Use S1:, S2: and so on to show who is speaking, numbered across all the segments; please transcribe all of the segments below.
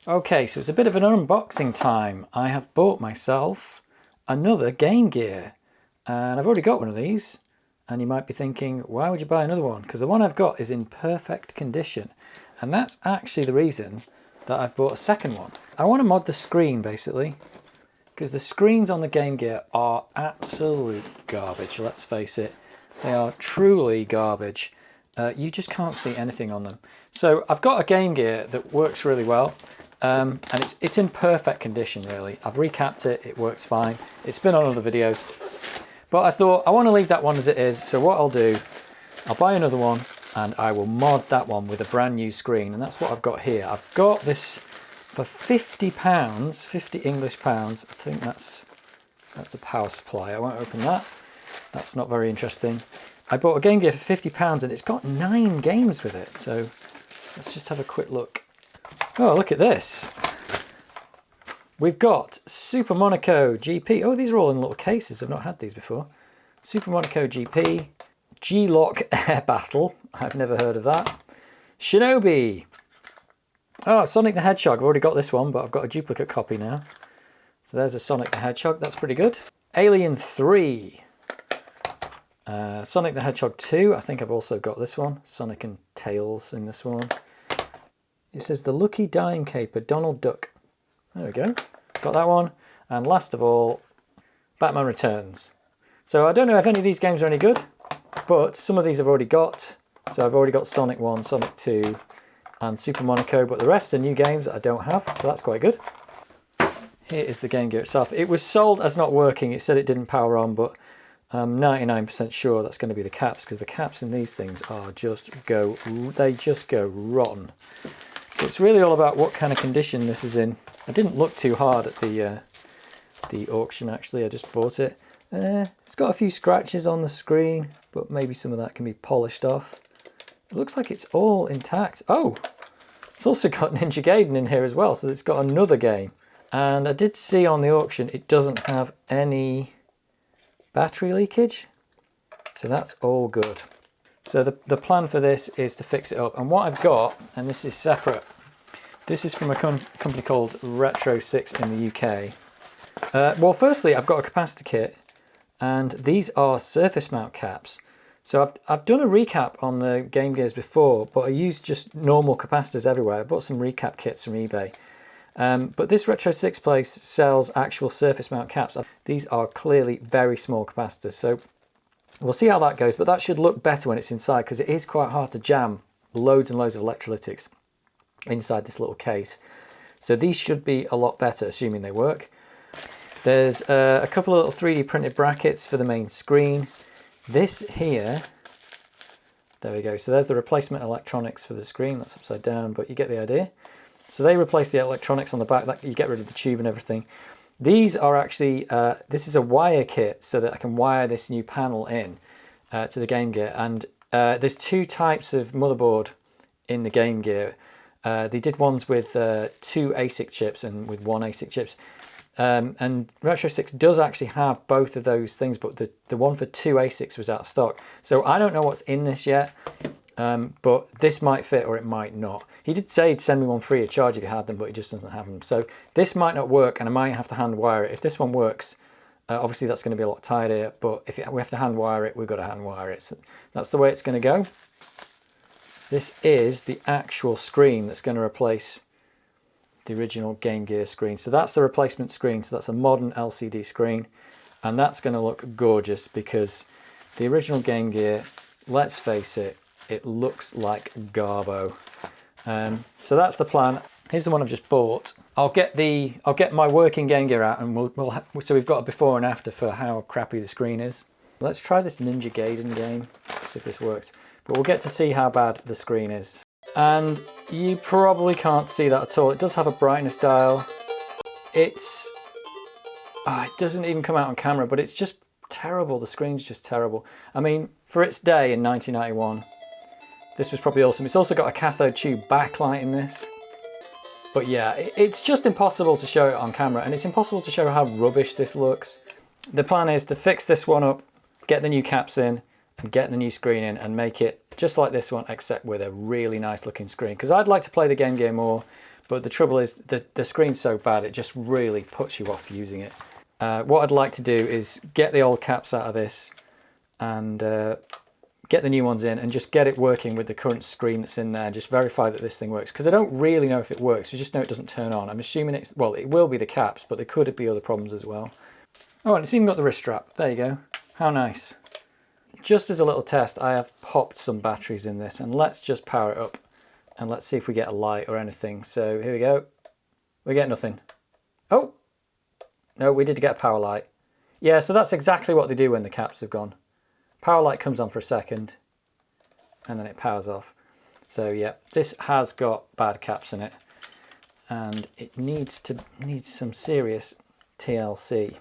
S1: Okay, so it's a bit of an unboxing time. I have bought myself another Game Gear, and I've already got one of these. And you might be thinking, why would you buy another one? Because the one I've got is in perfect condition. And that's actually the reason that I've bought a second one. I want to mod the screen, basically, because the screens on the Game Gear are absolute garbage, let's face it. They are truly garbage. You just can't see anything on them. So I've got a Game Gear that works really well, and it's in perfect condition, really. I've recapped it, it works fine. It's been on other videos. But I thought I want to leave that one as it is, so what I'll do, I'll buy another one and I will mod that one with a brand new screen, and that's what I've got here. I've got this for £50, 50 English pounds. I think that's a power supply. I won't open that. That's not very interesting. I bought a Game Gear for £50 and it's got 9 games with it, so let's just have a quick look. Oh, look at this. We've got Super Monaco GP. Oh, these are all in little cases. I've not had these before. Super Monaco GP. G-Lock Air Battle. I've never heard of that. Shinobi. Oh, Sonic the Hedgehog. I've already got this one, but I've got a duplicate copy now. So there's a Sonic the Hedgehog. That's pretty good. Alien 3. Sonic the Hedgehog 2. I think I've also got this one. Sonic and Tails in this one. It says The Lucky Dime Caper. Donald Duck. There we go, got that one. And last of all, Batman Returns. So I don't know if any of these games are any good, but some of these I've already got. So I've already got Sonic 1, Sonic 2, and Super Monaco, but the rest are new games that I don't have, so that's quite good. Here is the Game Gear itself. It was sold as not working. It said it didn't power on, but I'm 99% sure that's going to be the caps, because the caps in these things are they just go rotten. So it's really all about what kind of condition this is in. I didn't look too hard at the auction, actually. I just bought it. It's got a few scratches on the screen, but maybe some of that can be polished off. It looks like it's all intact. Oh, it's also got Ninja Gaiden in here as well, so it's got another game. And I did see on the auction it doesn't have any battery leakage, so that's all good. So the plan for this is to fix it up. And what I've got, and this is separate, this is from a company called RetroSix in the UK. Well, firstly, I've got a capacitor kit, and these are surface mount caps. So I've done a recap on the Game Gears before, but I used just normal capacitors everywhere. I bought some recap kits from eBay. But this RetroSix place sells actual surface mount caps. These are clearly very small capacitors, so we'll see how that goes, but that should look better when it's inside, because it is quite hard to jam loads and loads of electrolytics inside this little case. So these should be a lot better, assuming they work. There's a couple of little 3D printed brackets for the main screen. This here, there we go. So there's the replacement electronics for the screen. That's upside down, but you get the idea. So they replace the electronics on the back. You get rid of the tube and everything. These are actually, this is a wire kit so that I can wire this new panel in to the Game Gear. And there's 2 types of motherboard in the Game Gear. They did ones with 2 ASIC chips and with 1 ASIC chips. And RetroSix does actually have both of those things, but the one for 2 ASICs was out of stock. So I don't know what's in this yet, but this might fit or it might not. He did say he'd send me one free of charge if he had them, but he just doesn't have them. So this might not work, and I might have to hand wire it. If this one works, obviously that's going to be a lot tighter, but if we have to hand wire it, we've got to hand wire it. So that's the way it's going to go. This is the actual screen that's going to replace the original Game Gear screen. So that's the replacement screen. So that's a modern LCD screen, and that's going to look gorgeous, because the original Game Gear, let's face it, it looks like garbo. So that's the plan. Here's the one I've just bought. I'll get my working Game Gear out, and so we've got a before and after for how crappy the screen is. Let's try this Ninja Gaiden game, see if this works. But we'll get to see how bad the screen is. And you probably can't see that at all. It does have a brightness dial. It doesn't even come out on camera, but it's just terrible. The screen's just terrible. I mean, for its day in 1991, this was probably awesome. It's also got a cathode tube backlight in this. But yeah, it's just impossible to show it on camera, and it's impossible to show how rubbish this looks. The plan is to fix this one up, get the new caps in, and get the new screen in, and make it just like this one, except with a really nice looking screen. Because I'd like to play the Game Gear more, but the trouble is the screen's so bad it just really puts you off using it. What I'd like to do is get the old caps out of this and get the new ones in and just get it working with the current screen that's in there, just verify that this thing works, because I don't really know if it works, we just know it doesn't turn on. I'm assuming it's, well, it will be the caps, but there could be other problems as well. Oh, and it's even got the wrist strap. There you go. How nice. Just as a little test, I have popped some batteries in this, and let's just power it up and let's see if we get a light or anything. So here we go. We get nothing. Oh, no, we did get a power light. Yeah, so that's exactly what they do when the caps have gone. Power light comes on for a second and then it powers off. So yeah, this has got bad caps in it and it needs some serious TLC.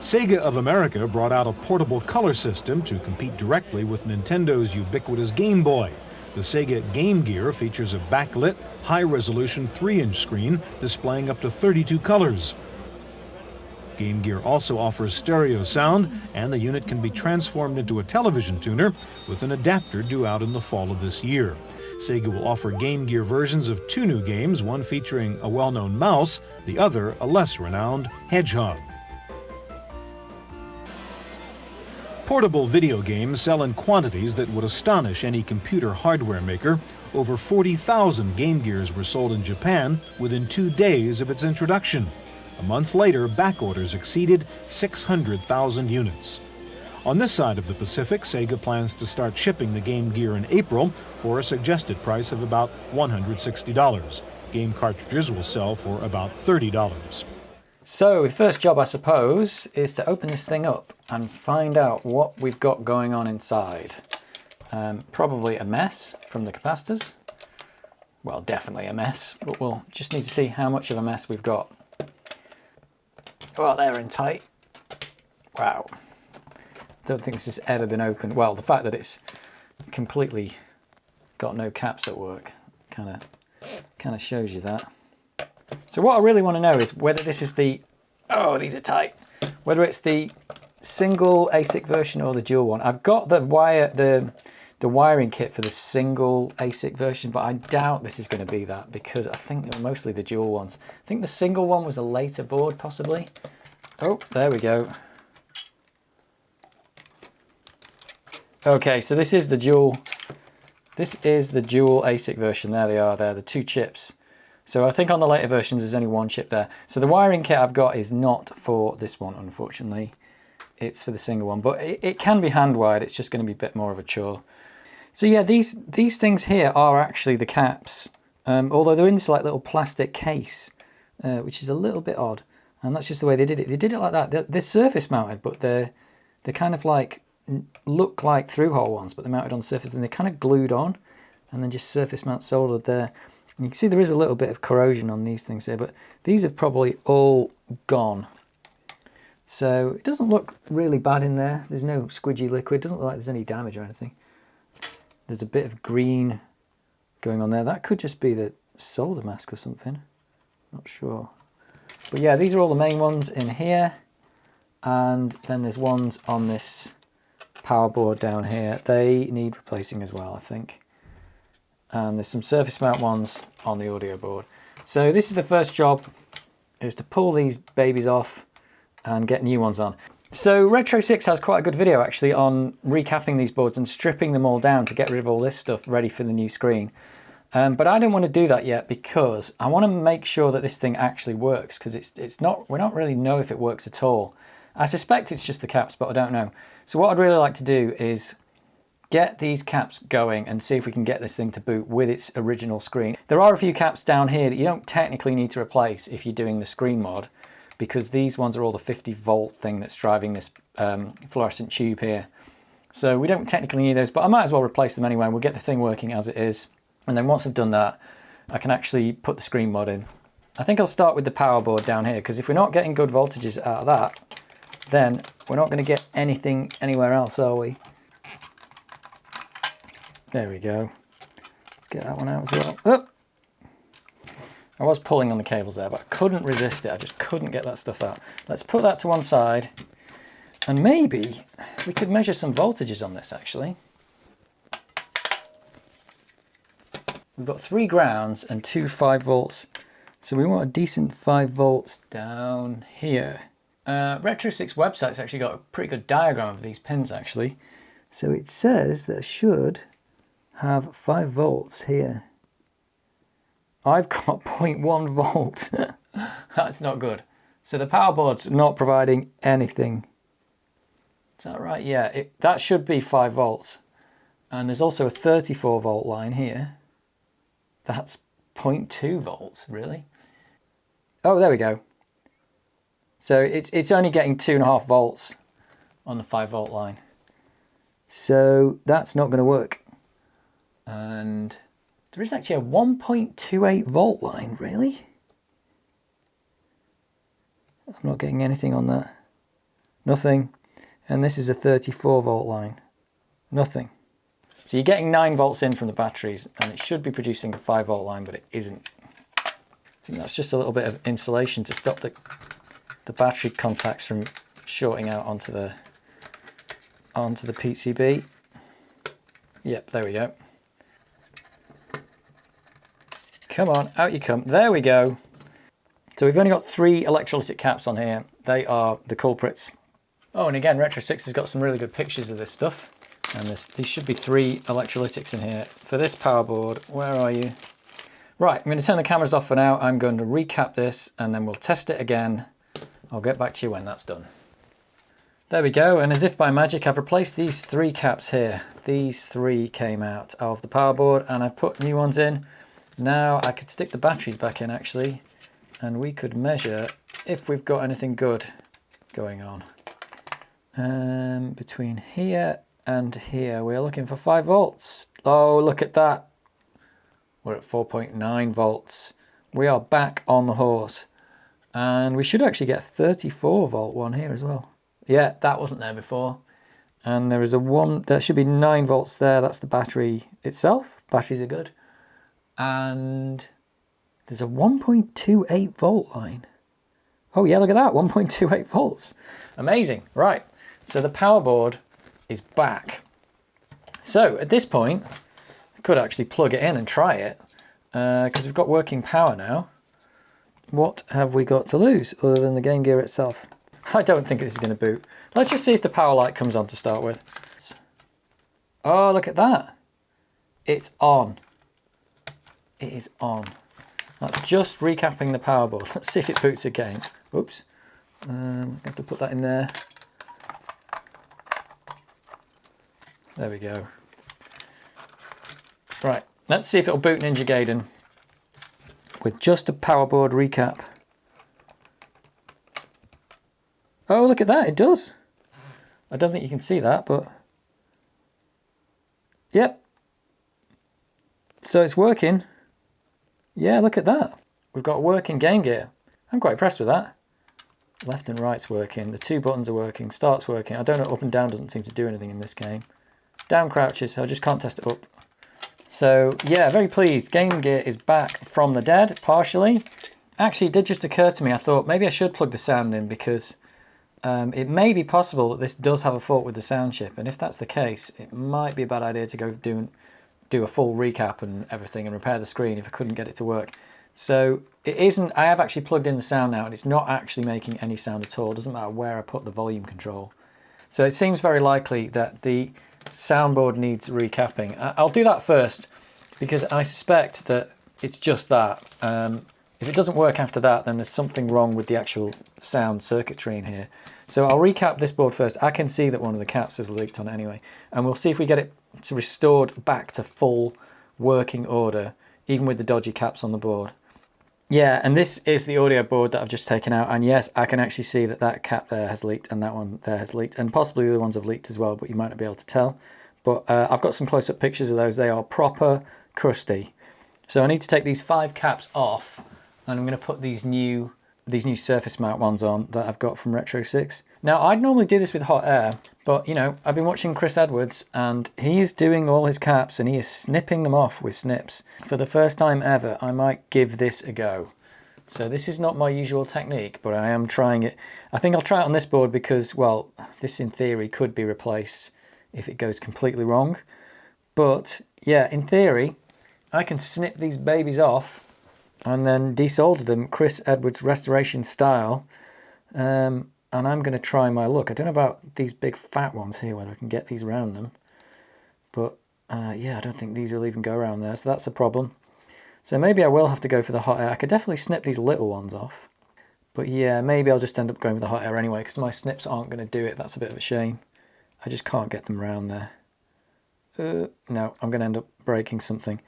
S2: SEGA of America brought out a portable color system to compete directly with Nintendo's ubiquitous Game Boy. The SEGA Game Gear features a backlit, high-resolution 3-inch screen displaying up to 32 colors. Game Gear also offers stereo sound, and the unit can be transformed into a television tuner with an adapter due out in the fall of this year. SEGA will offer Game Gear versions of 2 new games, one featuring a well-known mouse, the other a less renowned hedgehog. Portable video games sell in quantities that would astonish any computer hardware maker. Over 40,000 Game Gears were sold in Japan within 2 days of its introduction. A month later, back orders exceeded 600,000 units. On this side of the Pacific, SEGA plans to start shipping the Game Gear in April for a suggested price of about $160. Game cartridges will sell for about $30.
S1: So the first job, I suppose, is to open this thing up and find out what we've got going on inside. Probably a mess from the capacitors. Well, definitely a mess, but we'll just need to see how much of a mess we've got. Oh, they're in tight. Wow. Don't think this has ever been opened. Well, the fact that it's completely got no caps that work kind of shows you that. So what I really want to know is whether this is the, oh, these are tight, whether it's the single ASIC version or the dual one. I've got the wiring kit for the single ASIC version, but I doubt this is going to be that because I think they're mostly the dual ones. I think the single one was a later board, possibly. Oh, there we go. Okay, so this is the dual ASIC version. There they are, there, the 2 chips. So I think on the later versions there's only 1 chip there. So the wiring kit I've got is not for this one, unfortunately. It's for the single one, but it can be hand wired. It's just going to be a bit more of a chore. So yeah, these things here are actually the caps, although they're in this like little plastic case, which is a little bit odd. And that's just the way they did it. They did it like that. They're surface mounted, but they're kind of like, look like through-hole ones, but they're mounted on the surface and they're kind of glued on and then just surface mount soldered there. And you can see there is a little bit of corrosion on these things here, but these have probably all gone. So it doesn't look really bad in there. There's no squidgy liquid. It doesn't look like there's any damage or anything. There's a bit of green going on there. That could just be the solder mask or something. Not sure. But yeah, these are all the main ones in here. And then there's ones on this power board down here. They need replacing as well, I think. And there's some surface mount ones on the audio board. So this is the first job, is to pull these babies off and get new ones on. So RetroSix has quite a good video actually on recapping these boards and stripping them all down to get rid of all this stuff ready for the new screen. But I don't want to do that yet because I want to make sure that this thing actually works, because we don't really know if it works at all. I suspect it's just the caps, but I don't know. So what I'd really like to do is get these caps going and see if we can get this thing to boot with its original screen. There are a few caps down here that you don't technically need to replace if you're doing the screen mod, because these ones are all the 50-volt thing that's driving this fluorescent tube here. So we don't technically need those, but I might as well replace them anyway, and we'll get the thing working as it is. And then once I've done that, I can actually put the screen mod in. I think I'll start with the power board down here, because if we're not getting good voltages out of that, then we're not going to get anything anywhere else, are we? There we go. Let's get that one out as well. Oh! I was pulling on the cables there, but I couldn't resist it. I just couldn't get that stuff out. Let's put that to one side. And maybe we could measure some voltages on this, actually. we've got 3 grounds and 2 5 volts. So we want a decent 5 volts down here. RetroSix website's actually got a pretty good diagram of these pins actually. So it says that I should have 5 volts here. I've got 0.1 volt. That's not good. So the power board's not providing anything. Is that right? Yeah, that should be 5 volts. And there's also a 34 volt line here. That's 0.2 volts, really? Oh, there we go. So it's only getting 2.5 volts on the 5 volt line. So that's not going to work. And there is actually a 1.28 volt line, really? I'm not getting anything on that. Nothing. And this is a 34 volt line. Nothing. So you're getting 9 volts in from the batteries, and it should be producing a 5 volt line, but it isn't. I think that's just a little bit of insulation to stop the battery contacts from shorting out onto the PCB. Yep, there we go. Come on, out you come. There we go. So we've only got 3 electrolytic caps on here. They are the culprits. Oh, and again, RetroSix has got some really good pictures of this stuff. And these should be 3 electrolytics in here. For this power board, where are you? Right, I'm going to turn the cameras off for now. I'm going to recap this and then we'll test it again. I'll get back to you when that's done. There we go, and as if by magic, I've replaced these 3 caps here. These 3 came out of the power board and I've put new ones in. Now I could stick the batteries back in actually, and we could measure if we've got anything good going on. Between here and here, we're looking for 5 volts. Oh, look at that. We're at 4.9 volts. We are back on the horse. And we should actually get a 34 volt one here as well. Yeah, that wasn't there before. And there is there should be 9 volts there. That's the battery itself. Batteries are good. And there's a 1.28 volt line. Oh yeah, look at that, 1.28 volts. Amazing, right. So the power board is back. So at this point, I could actually plug it in and try it because we've got working power now. What have we got to lose other than the Game Gear itself? I don't think this is going to boot. Let's just see if the power light comes on to start with. Oh, look at that. It's on. It is on. That's just recapping the power board. Let's see if it boots again. Oops. I have to put that in there. There we go. Right, let's see if it'll boot Ninja Gaiden with just a power board recap. Oh, look at that, it does. I don't think you can see that, but yep. So it's working. Yeah, look at that. We've got a working Game Gear. I'm quite impressed with that. Left and right's working. The 2 buttons are working. Start's working. I don't know, up and down doesn't seem to do anything in this game. Down crouches, so I just can't test it up. So yeah, very pleased. Game Gear is back from the dead, partially. Actually, it did just occur to me, I thought maybe I should plug the sound in because it may be possible that this does have a fault with the sound chip. And if that's the case, it might be a bad idea to go do a full recap and everything and repair the screen if I couldn't get it to work. So it isn't, I have actually plugged in the sound now and it's not actually making any sound at all. It doesn't matter where I put the volume control. So it seems very likely that the soundboard needs recapping. I'll do that first because I suspect that it's just that. If it doesn't work after that, then there's something wrong with the actual sound circuitry in here. So I'll recap this board first. I can see that one of the caps has leaked on it anyway. And we'll see if we get it restored back to full working order, even with the dodgy caps on the board. Yeah, and this is the audio board that I've just taken out. And yes, I can actually see that that cap there has leaked and that one there has leaked. And possibly the other ones have leaked as well, but you might not be able to tell. But I've got some close-up pictures of those. They are proper crusty. So I need to take these 5 caps off. And I'm going to put these new surface mount ones on that I've got from RetroSix. Now, I'd normally do this with hot air, but, you know, I've been watching Chris Edwards, and he's doing all his caps, and he is snipping them off with snips. For the first time ever, I might give this a go. So this is not my usual technique, but I am trying it. I think I'll try it on this board because, well, this in theory could be replaced if it goes completely wrong. But, yeah, in theory, I can snip these babies off and then desolder them Chris Edwards restoration style. And I'm going to try my luck. I don't know about these big fat ones here, whether I can get these around them. But yeah, I don't think these will even go around there, so that's a problem. So maybe I will have to go for the hot air. I could definitely snip these little ones off. But yeah, maybe I'll just end up going with the hot air anyway, because my snips aren't going to do it. That's a bit of a shame. I just can't get them around there. No, I'm going to end up breaking something.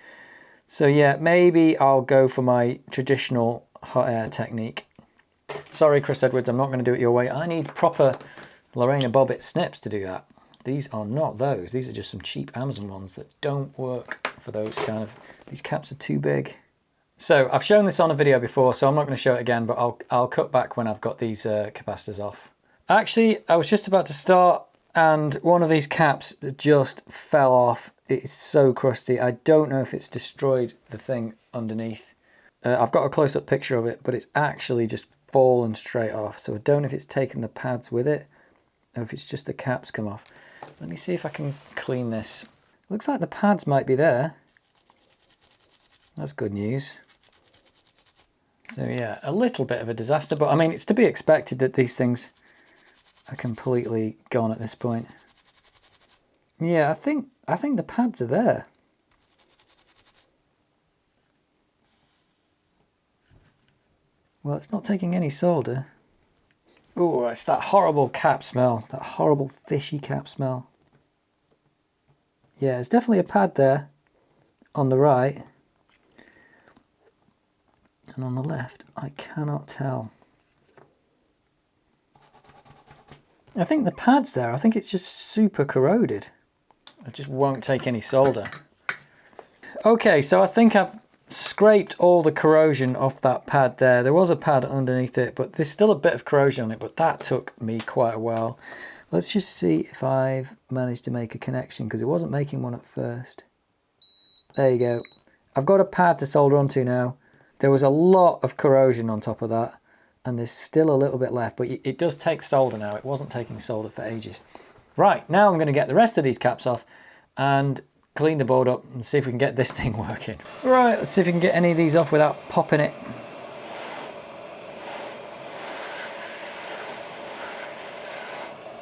S1: So yeah, maybe I'll go for my traditional hot air technique. Sorry, Chris Edwards, I'm not going to do it your way. I need proper Lorena Bobbitt snips to do that. These are not those. These are just some cheap Amazon ones that don't work for those kind of... These caps are too big. So I've shown this on a video before, so I'm not going to show it again, but I'll cut back when I've got these capacitors off. Actually, I was just about to start and one of these caps just fell off. It's so crusty. I don't know if it's destroyed the thing underneath. I've got a close-up picture of it, but it's actually just fallen straight off. So I don't know if it's taken the pads with it or if it's just the caps come off. Let me see if I can clean this. Looks like the pads might be there. That's good news. So yeah, a little bit of a disaster, but I mean, it's to be expected that these things are completely gone at this point. Yeah, I think the pads are there. Well, it's not taking any solder. Oh, it's that horrible cap smell, that horrible fishy cap smell. Yeah, there's definitely a pad there on the right. And on the left, I cannot tell. I think the pad's there. I think it's just super corroded. It just won't take any solder. Okay, so I think I've scraped all the corrosion off that pad there. There was a pad underneath it, but there's still a bit of corrosion on it, but that took me quite a while. Let's just see if I've managed to make a connection, because it wasn't making one at first. There you go. I've got a pad to solder onto now. There was a lot of corrosion on top of that, and there's still a little bit left, but it does take solder now. It wasn't taking solder for ages. Right, now I'm going to get the rest of these caps off and clean the board up and see if we can get this thing working. Right, let's see if we can get any of these off without popping it.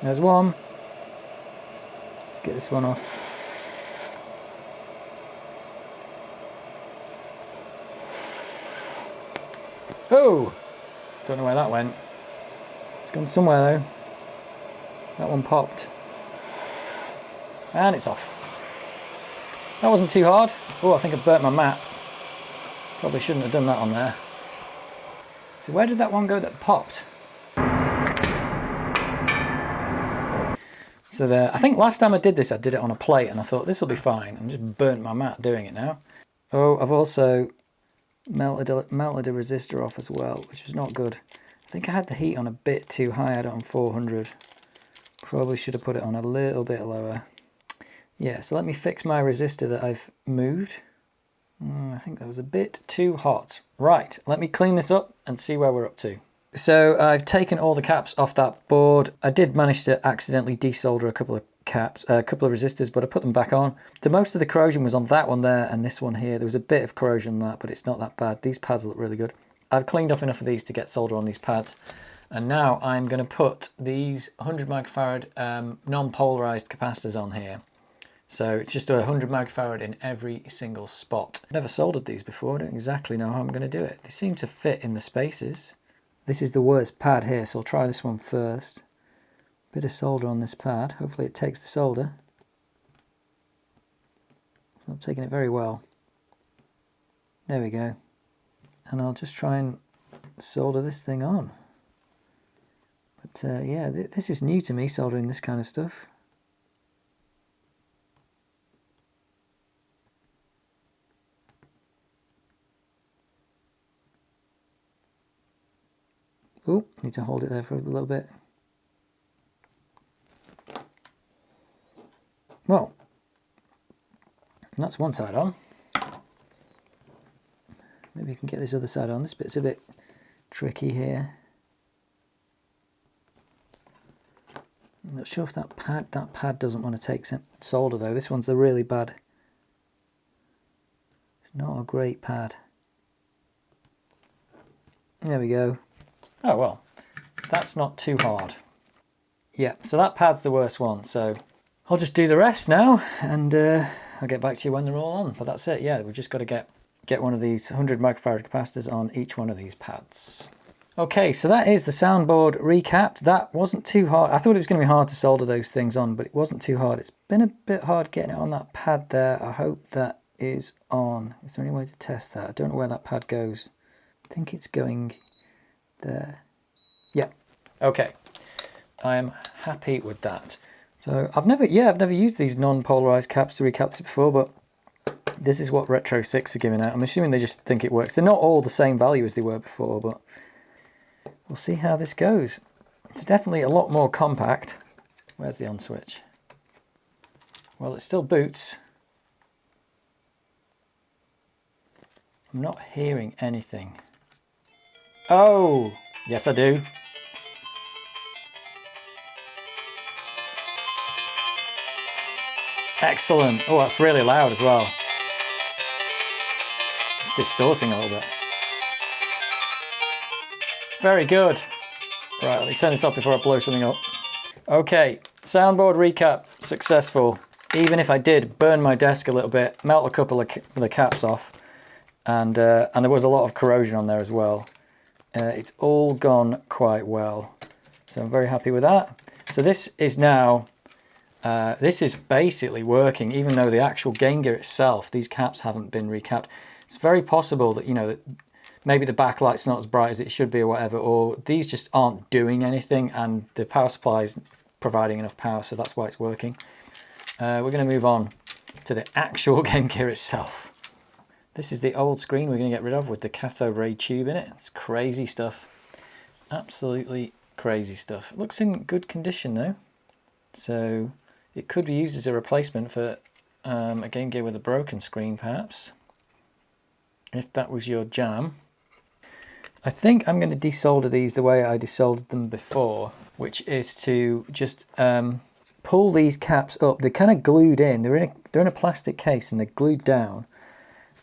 S1: There's one. Let's get this one off. Oh! Don't know where that went. It's gone somewhere though. That one popped. And it's off. That wasn't too hard. Oh, I think I burnt my mat. Probably shouldn't have done that on there. So where did that one go that popped? So there, I think last time I did this, I did it on a plate and I thought this will be fine. And just burnt my mat doing it now. Oh, I've also melted a resistor off as well, which was not good. I think I had the heat on a bit too high. I had it on 400. Probably should have put it on a little bit lower. Yeah, so let me fix my resistor that I've moved. I think that was a bit too hot. Right, let me clean this up and see where we're up to. So I've taken all the caps off that board. I did manage to accidentally desolder a couple of caps, a couple of resistors, but I put them back on. The most of the corrosion was on that one there and this one here. There was a bit of corrosion on that, but it's not that bad. These pads look really good. I've cleaned off enough of these to get solder on these pads. And now I'm going to put these 100 microfarad non-polarized capacitors on here. So it's just a 100 microfarad in every single spot. I've never soldered these before. I don't exactly know how I'm going to do it. They seem to fit in the spaces. This is the worst pad here, so I'll try this one first. Bit of solder on this pad. Hopefully it takes the solder. It's not taking it very well. There we go. And I'll just try and solder this thing on. But yeah, this is new to me, soldering this kind of stuff. Oh, need to hold it there for a little bit. Well, that's one side on. Maybe you can get this other side on. This bit's a bit tricky here. I'm not sure if that pad doesn't want to take solder though. This one's the really bad. It's Not a great pad. There we go. Oh well, that's not too hard. Yeah, so that pad's the worst one, so I'll just do the rest now, and I'll get back to you when they're all on. But that's it, yeah, we've just got to get one of these 100 microfarad capacitors on each one of these pads. Okay, so that is the soundboard recapped. That wasn't too hard. I thought it was going to be hard to solder those things on, but it wasn't too hard. It's been a bit hard getting it on that pad there. I hope that is on. Is there any way to test that? I don't know where that pad goes. I think it's going there. Yeah, okay. I am happy with that. So I've never used these non-polarized caps to recap this before, but this is what RetroSix are giving out. I'm assuming they just think it works. They're not all the same value as they were before, but we'll see how this goes. It's definitely a lot more compact. Where's the on switch? Well, it still boots. I'm not hearing anything. Oh, yes I do. Excellent. Oh, that's really loud as well. It's distorting a little bit. Very good. Right, let me turn this off before I blow something up. Okay, soundboard recap successful. Even if I did burn my desk a little bit, melt a couple of the caps off, and there was a lot of corrosion on there as well. It's all gone quite well. So I'm very happy with that. So this is now, this is basically working, even though the actual Game Gear itself, these caps haven't been recapped. It's very possible that, you know, that maybe the backlight's not as bright as it should be or whatever, or these just aren't doing anything and the power supply is providing enough power, so that's why it's working. We're going to move on to the actual Game Gear itself. This is the old screen we're going to get rid of with the cathode ray tube in it. It's crazy stuff. Absolutely crazy stuff. It looks in good condition though. So it could be used as a replacement for a Game Gear with a broken screen perhaps, if that was your jam. I think I'm going to desolder these the way I desoldered them before, which is to just pull these caps up. They're kind of glued in. They're in a plastic case and they're glued down.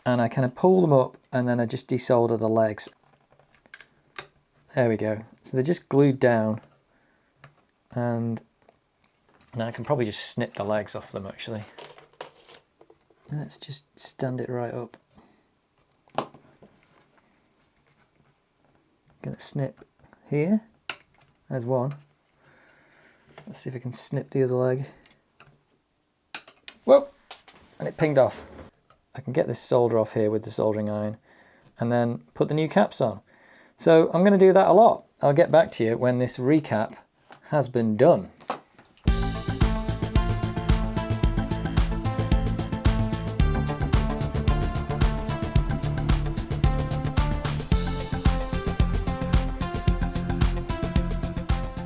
S1: And I kind of pull them up and then I just desolder the legs. There we go. So they're just glued down, and I can probably just snip the legs off them actually. Let's just stand it right up. Gonna snip here. There's one. Let's see if I can snip the other leg. Whoa! And it pinged off. I can get this solder off here with the soldering iron and then put the new caps on. So I'm going to do that a lot. I'll get back to you when this recap has been done.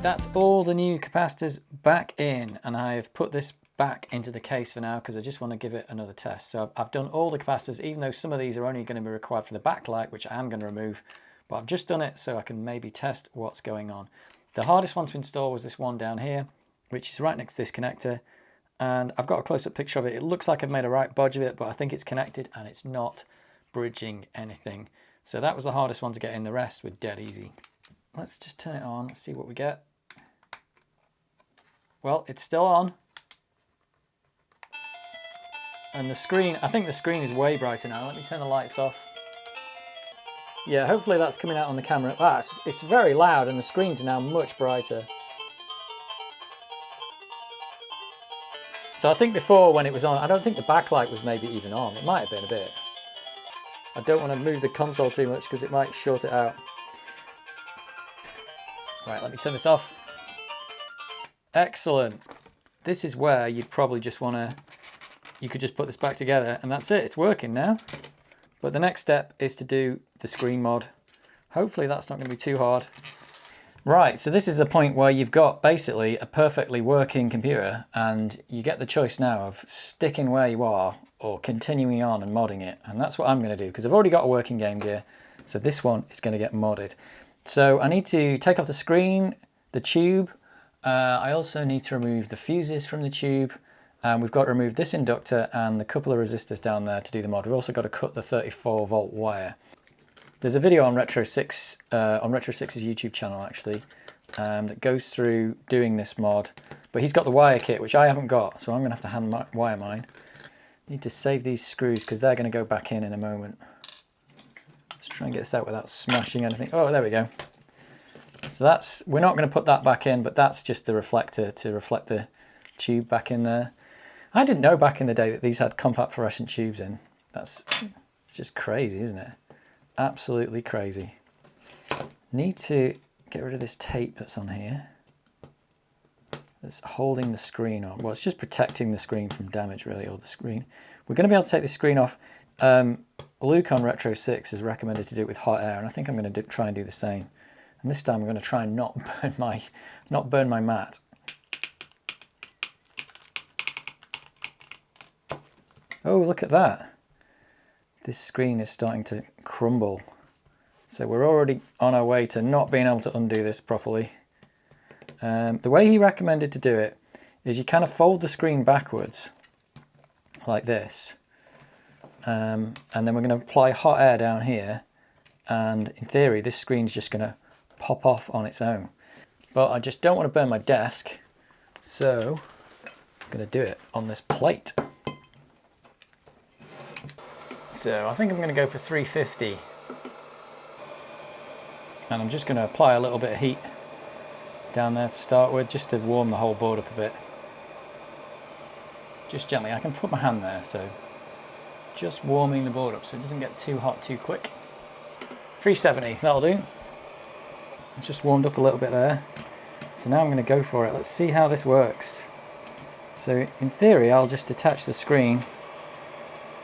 S1: That's all the new capacitors back in, and I've put this back into the case for now because I just want to give it another test. So I've done all the capacitors, even though some of these are only going to be required for the backlight, which I am going to remove, but I've just done it so I can maybe test what's going on. The hardest one to install was this one down here, which is right next to this connector, and I've got a close-up picture of it. It looks like I've made a right bodge of it, but I think it's connected and it's not bridging anything. So that was the hardest one to get in. The rest were dead easy. Let's just turn it on, let's see what we get. Well, it's still on. And the screen, I think the screen is way brighter now. Let me turn the lights off. Yeah, hopefully that's coming out on the camera. Ah, it's very loud and the screens are now much brighter. So I think before when it was on, I don't think the backlight was maybe even on. It might have been a bit. I don't want to move the console too much because it might short it out. Right, let me turn this off. Excellent. This is where you'd probably just want to, you could just put this back together and that's it, it's working now. But the next step is to do the screen mod. Hopefully that's not going to be too hard. Right, so this is the point where you've got basically a perfectly working computer and you get the choice now of sticking where you are or continuing on and modding it. And that's what I'm going to do because I've already got a working Game Gear. So this one is going to get modded. So I need to take off the screen, the tube. I also need to remove the fuses from the tube And we've got to remove this inductor and the couple of resistors down there to do the mod. We've also got to cut the 34 volt wire. There's a video on RetroSix, on RetroSix's YouTube channel actually, that goes through doing this mod. But he's got the wire kit, which I haven't got, so I'm going to have to hand wire mine. Need to save these screws because they're going to go back in a moment. Let's try and get this out without smashing anything. Oh, there we go. So that's, we're not going to put that back in, but that's just the reflector to reflect the tube back in there. I didn't know back in the day that these had compact fluorescent tubes in. It's just crazy, isn't it? Absolutely crazy. Need to get rid of this tape that's on here. That's holding the screen on. Well, it's just protecting the screen from damage, really, or the screen. We're going to be able to take the screen off. Luke on RetroSix has recommended to do it with hot air, and I think I'm going to try and do the same. And this time I'm going to try and not burn my mat. Oh, look at that. This screen is starting to crumble. So we're already on our way to not being able to undo this properly. The way he recommended to do it is you kind of fold the screen backwards like this. And then we're going to apply hot air down here. And in theory, this screen's just going to pop off on its own. But I just don't want to burn my desk. So I'm going to do it on this plate. So I think I'm going to go for 350. And I'm just going to apply a little bit of heat down there to start with, just to warm the whole board up a bit. Just gently. I can put my hand there, so just warming the board up so it doesn't get too hot too quick. 370, that'll do. It's just warmed up a little bit there. So now I'm going to go for it. Let's see how this works. So in theory, I'll just detach the screen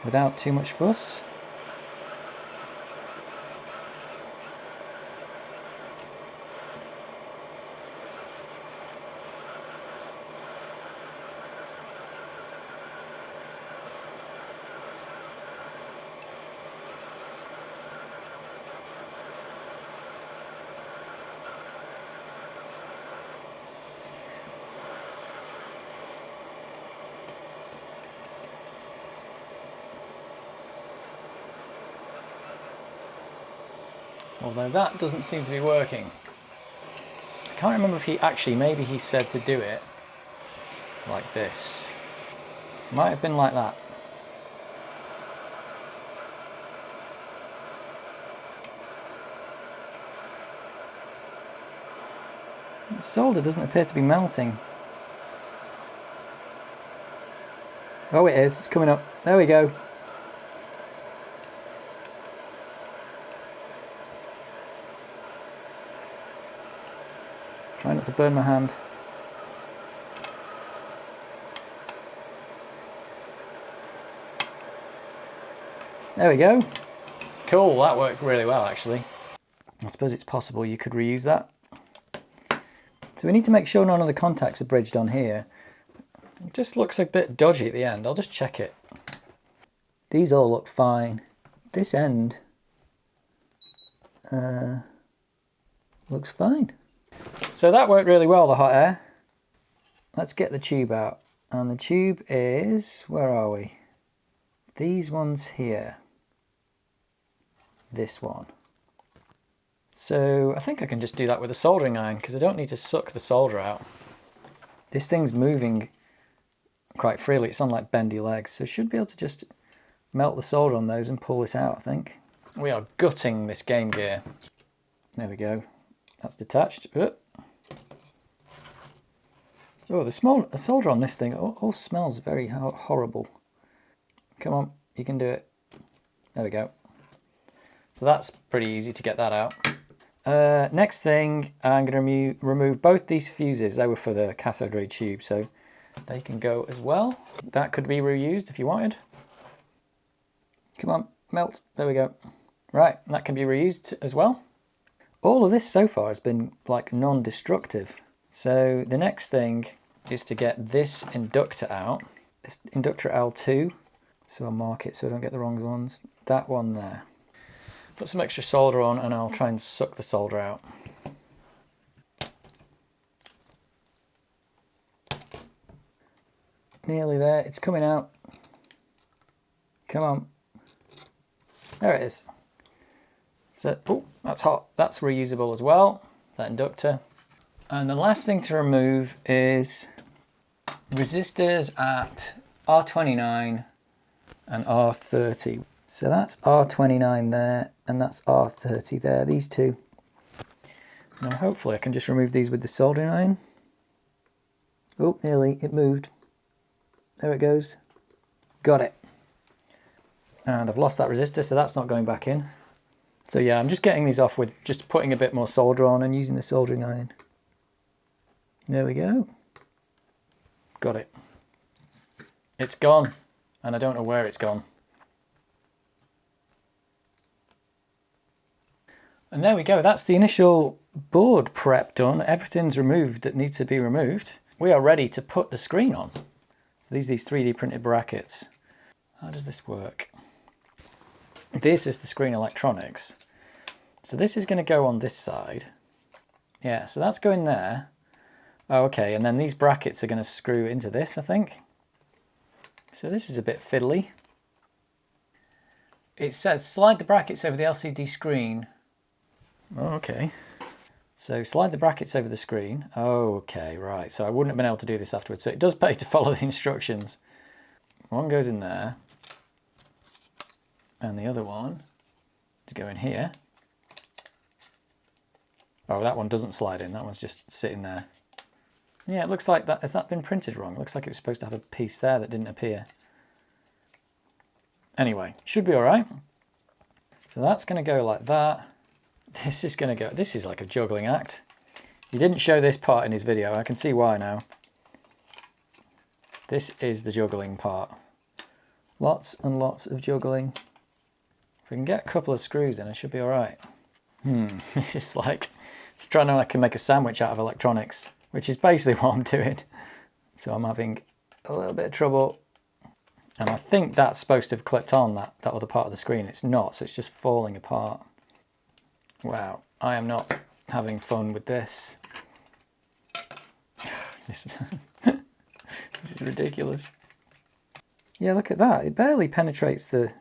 S1: without too much fuss. Although that doesn't seem to be working. I can't remember if he actually, maybe he said to do it like this. Might have been like that. The solder doesn't appear to be melting. Oh, it is. It's coming up. There we go. Try not to burn my hand. There we go. Cool, that worked really well actually. I suppose it's possible you could reuse that. So we need to make sure none of the contacts are bridged on here. It just looks a bit dodgy at the end. I'll just check it. These all look fine. This end looks fine. So that worked really well, the hot air. Let's get the tube out. And the tube is, where are we? These ones here. This one. So I think I can just do that with a soldering iron because I don't need to suck the solder out. This thing's moving quite freely. It's on like bendy legs. So I should be able to just melt the solder on those and pull this out, I think. We are gutting this Game Gear. There we go. That's detached. Oh, the solder on this thing all smells very horrible. Come on, you can do it. There we go. So that's pretty easy to get that out. Next thing, I'm going to remove both these fuses. They were for the cathode ray tube, so they can go as well. That could be reused if you wanted. Come on, melt. There we go. Right, that can be reused as well. All of this so far has been like non-destructive. So the next thing is to get this inductor out. This inductor L2. So I'll mark it so I don't get the wrong ones. That one there. Put some extra solder on and I'll try and suck the solder out. Nearly there. It's coming out. Come on. There it is. So, oh, that's hot. That's reusable as well, that inductor. And the last thing to remove is resistors at R29 and R30. So that's R29 there, and that's R30 there, these two. Now hopefully I can just remove these with the soldering iron. Oh, nearly, it moved. There it goes. Got it. And I've lost that resistor, so that's not going back in. So yeah, I'm just getting these off with just putting a bit more solder on and using the soldering iron. There we go. Got it. It's gone, and I don't know where it's gone. And there we go, that's the initial board prep done. Everything's removed that needs to be removed. We are ready to put the screen on. So these 3D printed brackets. How does this work? This is the screen electronics. So this is going to go on this side. Yeah, so that's going there. Oh, okay, and then these brackets are going to screw into this, I think. So this is a bit fiddly. It says slide the brackets over the LCD screen. Oh, okay. So slide the brackets over the screen. Oh, okay, right. So I wouldn't have been able to do this afterwards. So it does pay to follow the instructions. One goes in there. And the other one to go in here. Oh, that one doesn't slide in. That one's just sitting there. Yeah, it looks like that. Has that been printed wrong? It looks like it was supposed to have a piece there that didn't appear. Anyway, should be all right. So that's going to go like that. This is going to go. This is like a juggling act. He didn't show this part in his video. I can see why now. This is the juggling part. Lots and lots of juggling. If we can get a couple of screws in, I should be all right. This is like, it's trying to make a sandwich out of electronics, which is basically what I'm doing. So I'm having a little bit of trouble. And I think that's supposed to have clipped on that other part of the screen. It's not, so it's just falling apart. Wow, I am not having fun with this. This is ridiculous. Yeah, look at that. It barely penetrates the...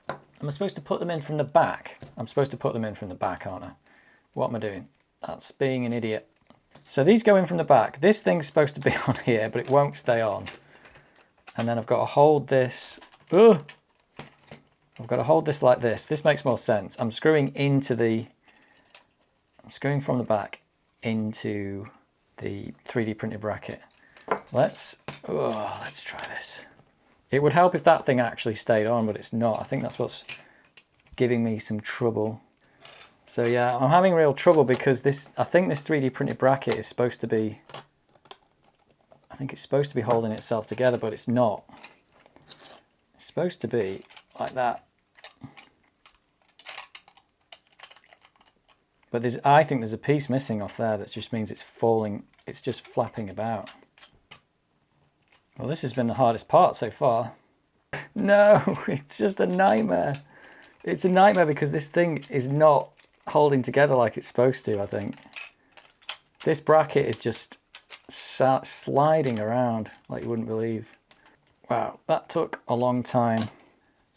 S1: Am I supposed to put them in from the back? I'm supposed to put them in from the back, aren't I? What am I doing? That's being an idiot. So these go in from the back. This thing's supposed to be on here, but it won't stay on. And then I've got to hold this. Ugh! I've got to hold this like this. This makes more sense. I'm screwing from the back into the 3D printed bracket. Let's try this. It would help if that thing actually stayed on, but it's not. I think that's what's giving me some trouble. So yeah, I'm having real trouble because I think this 3D printed bracket is supposed to be, I think it's supposed to be holding itself together, but it's not. It's supposed to be like that. But I think there's a piece missing off there that just means it's falling, it's just flapping about. Well, this has been the hardest part so far. No, it's just a nightmare. It's a nightmare because this thing is not holding together like it's supposed to, I think. This bracket is just sliding around like you wouldn't believe. Wow, that took a long time.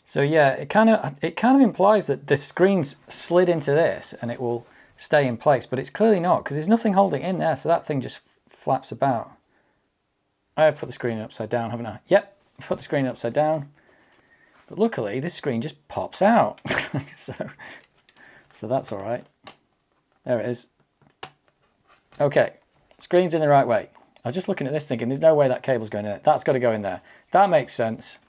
S1: So yeah, it kind of implies that the screen's slid into this and it will stay in place, but it's clearly not because there's nothing holding in there, so that thing just flaps about. I have put the screen upside down, haven't I? Yep, put the screen upside down. But luckily, this screen just pops out. so that's all right. There it is. Okay, screen's in the right way. I was just looking at this thinking, there's no way that cable's going in it. That's got to go in there. That makes sense.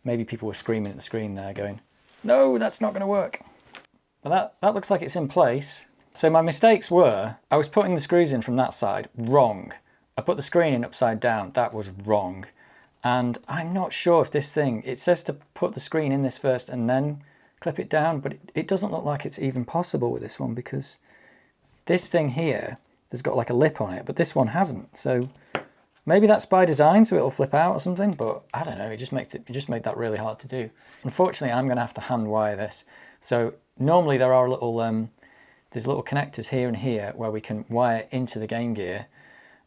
S1: Maybe people were screaming at the screen there going, no, that's not going to work. But that looks like it's in place. So my mistakes were, I was putting the screws in from that side, wrong. I put the screen in upside down, that was wrong. And I'm not sure if this thing, it says to put the screen in this first and then clip it down, but it doesn't look like it's even possible with this one because this thing here has got like a lip on it, but this one hasn't. So maybe that's by design, so it'll flip out or something, but I don't know, it just made that really hard to do. Unfortunately, I'm gonna have to hand wire this. So normally there are there's little connectors here and here where we can wire into the Game Gear.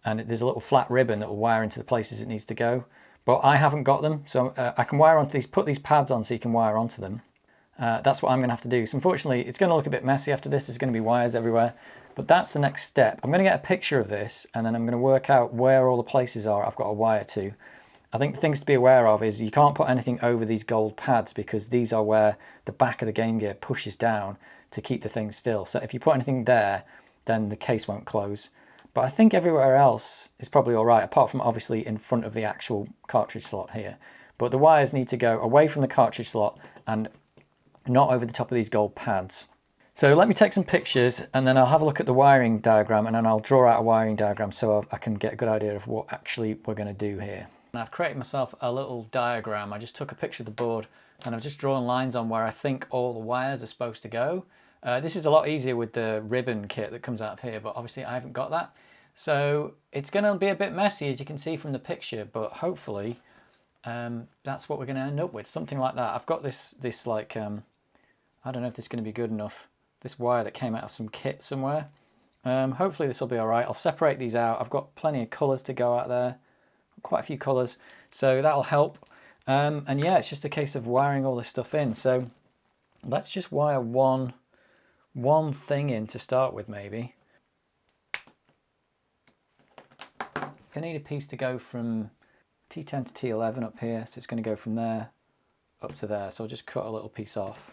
S1: and there's a little flat ribbon that will wire into the places it needs to go. But I haven't got them, so I can wire onto these, put these pads on so you can wire onto them. That's what I'm going to have to do. So unfortunately, it's going to look a bit messy after this. There's going to be wires everywhere, but that's the next step. I'm going to get a picture of this, and then I'm going to work out where all the places are I've got to wire to. I think the things to be aware of is you can't put anything over these gold pads, because these are where the back of the Game Gear pushes down to keep the thing still. So if you put anything there, then the case won't close. But I think everywhere else is probably all right, apart from obviously in front of the actual cartridge slot here. But the wires need to go away from the cartridge slot and not over the top of these gold pads. So let me take some pictures, and then I'll have a look at the wiring diagram, and then I'll draw out a wiring diagram so I can get a good idea of what actually we're going to do here. And I've created myself a little diagram. I just took a picture of the board, and I've just drawn lines on where I think all the wires are supposed to go. This is a lot easier with the ribbon kit that comes out of here, but obviously I haven't got that. So it's going to be a bit messy, as you can see from the picture, but hopefully that's what we're going to end up with, something like that. I've got this like, I don't know if this is going to be good enough, this wire that came out of some kit somewhere. Hopefully this will be all right. I'll separate these out. I've got plenty of colours to go out there, quite a few colours, so that'll help. And yeah, it's just a case of wiring all this stuff in. So let's just wire one thing in to start with, maybe. I need a piece to go from T10 to T11 up here, so it's going to go from there up to there. So I'll just cut a little piece off.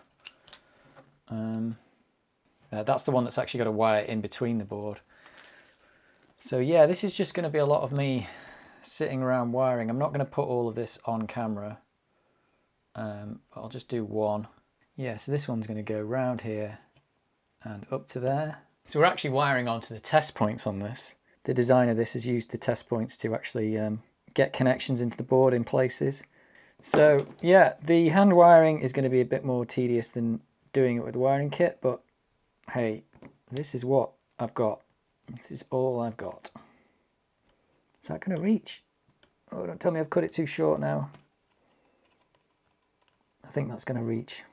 S1: That's the one that's actually got a wire in between the board. So yeah, this is just going to be a lot of me sitting around wiring. I'm not going to put all of this on camera. I'll just do one. Yeah, so this one's going to go round here and up to there. So we're actually wiring onto the test points on this. The designer of this has used the test points to actually get connections into the board in places. So yeah, the hand wiring is going to be a bit more tedious than doing it with the wiring kit, but hey, this is what I've got. This is all I've got. Is that going to reach? Oh, don't tell me I've cut it too short now. I think that's going to reach.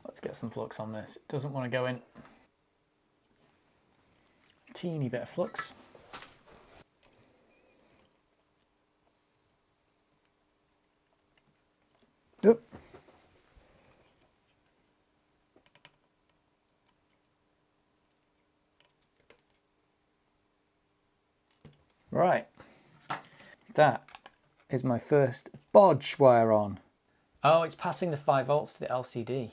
S1: Let's get some flux on this. It doesn't want to go in. Teeny bit of flux. Oop. Right, that is my first bodge wire on. Oh, it's passing the 5 volts to the LCD.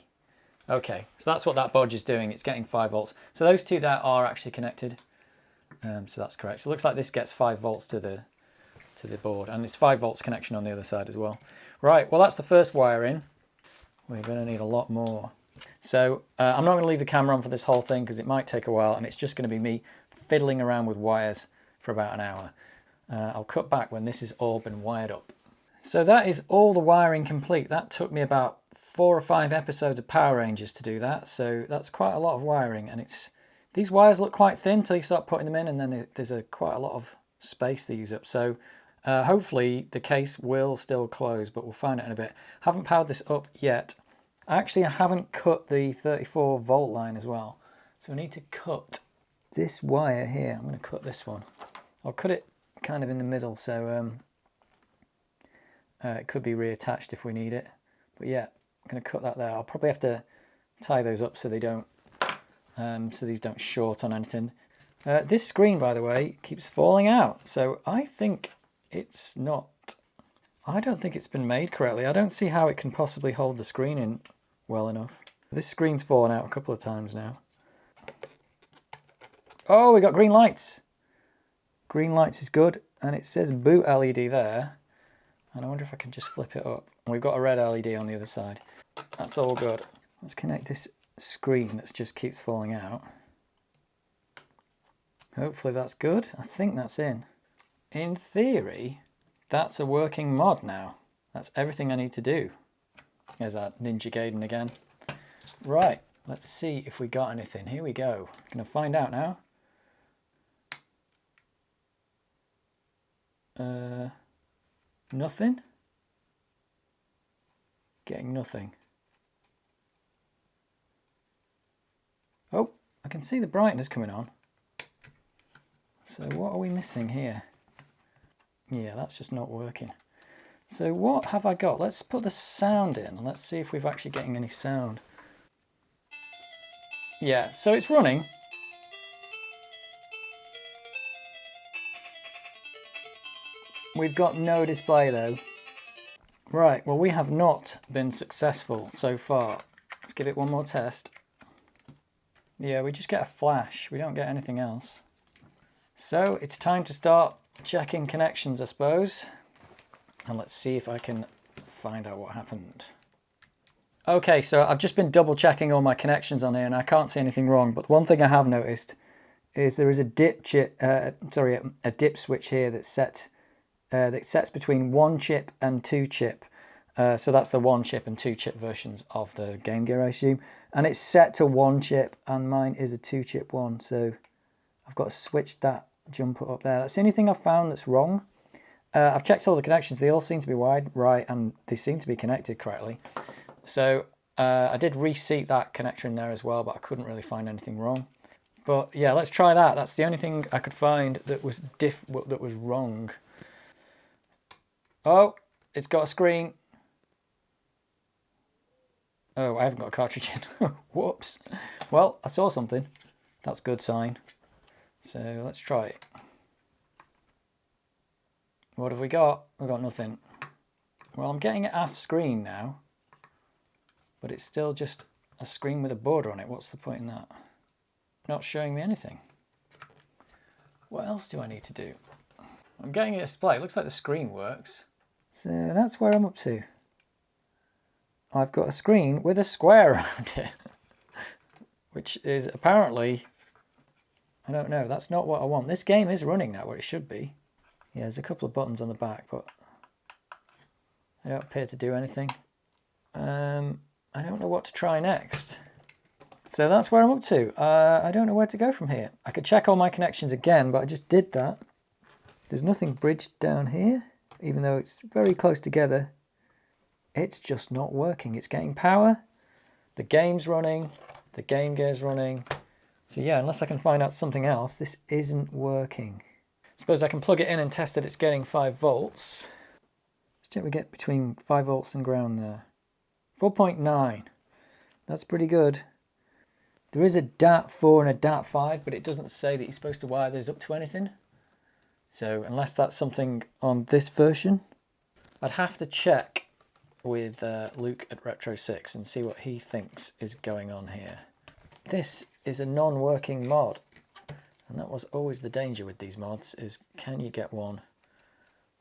S1: Okay, so that's what that bodge is doing. It's getting 5 volts. So those two there are actually connected. So that's correct. So it looks like this gets 5 volts to the board, and it's 5 volts connection on the other side as well. Right, well that's the first wire in. We're going to need a lot more. So I'm not going to leave the camera on for this whole thing because it might take a while, and it's just going to be me fiddling around with wires for about an hour. I'll cut back when this has all been wired up. So that is all the wiring complete. That took me about 4 or 5 episodes of Power Rangers to do that, so that's quite a lot of wiring, and these wires look quite thin until you start putting them in, and then there's quite a lot of space they use up. So hopefully the case will still close, but we'll find out in a bit. Haven't powered this up yet. Actually, I haven't cut the 34 volt line as well, so I need to cut this wire here. I'm going to cut this one. I'll cut it kind of in the middle, so it could be reattached if we need it. But yeah, I'm going to cut that there. I'll probably have to tie those up so they don't, so these don't short on anything. This screen, by the way, keeps falling out, so I think it's not. I don't think it's been made correctly. I don't see how it can possibly hold the screen in well enough. This screen's fallen out a couple of times now. Oh, we got green lights. Green lights is good, and it says boot LED there. And I wonder if I can just flip it up. And we've got a red LED on the other side. That's all good. Let's connect this screen that just keeps falling out. Hopefully that's good. I think that's in. In theory, that's a working mod now. That's everything I need to do. There's that Ninja Gaiden again. Right, let's see if we got anything. Here we go. Gonna find out now. Nothing? Getting nothing. Oh, I can see the brightness coming on. So what are we missing here? Yeah, that's just not working. So what have I got? Let's put the sound in and let's see if we're actually getting any sound. Yeah, so it's running. We've got no display though. Right, well we have not been successful so far. Let's give it one more test. Yeah, we just get a flash. We don't get anything else. So it's time to start checking connections, I suppose. And let's see if I can find out what happened. Okay, so I've just been double checking all my connections on here and I can't see anything wrong. But one thing I have noticed is there is a dip switch here that's set that sets between 1 chip and 2 chip. So that's the 1 chip and 2 chip versions of the Game Gear, I assume. And it's set to 1 chip and mine is a 2 chip one. So I've got to switch that jumper up there. That's the only thing I've found that's wrong. I've checked all the connections. They all seem to be wired right and they seem to be connected correctly. So I did reseat that connector in there as well, but I couldn't really find anything wrong. But yeah, let's try that. That's the only thing I could find that was wrong. Oh, it's got a screen. Oh, I haven't got a cartridge in. Whoops. Well, I saw something. That's a good sign. So let's try it. What have we got? We've got nothing. Well, I'm getting a screen now. But it's still just a screen with a border on it. What's the point in that? Not showing me anything. What else do I need to do? I'm getting a display. It looks like the screen works. So that's where I'm up to. I've got a screen with a square around it. Which is apparently... I don't know. That's not what I want. This game is running now where it should be. Yeah, there's a couple of buttons on the back, but they don't appear to do anything. I don't know what to try next. So that's where I'm up to. I don't know where to go from here. I could check all my connections again, but I just did that. There's nothing bridged down here, even though it's very close together. It's just not working. It's getting power. The game's running. The Game Gear's running. So yeah, unless I can find out something else, this isn't working. Suppose I can plug it in and test that it's getting 5 volts. Let's check we get between 5 volts and ground there. 4.9. That's pretty good. There is a DAT 4 and a DAT 5, but it doesn't say that you're supposed to wire those up to anything. So unless that's something on this version, I'd have to check with Luke at RetroSix and see what he thinks is going on here. This is a non-working mod. And that was always the danger with these mods, is can you get one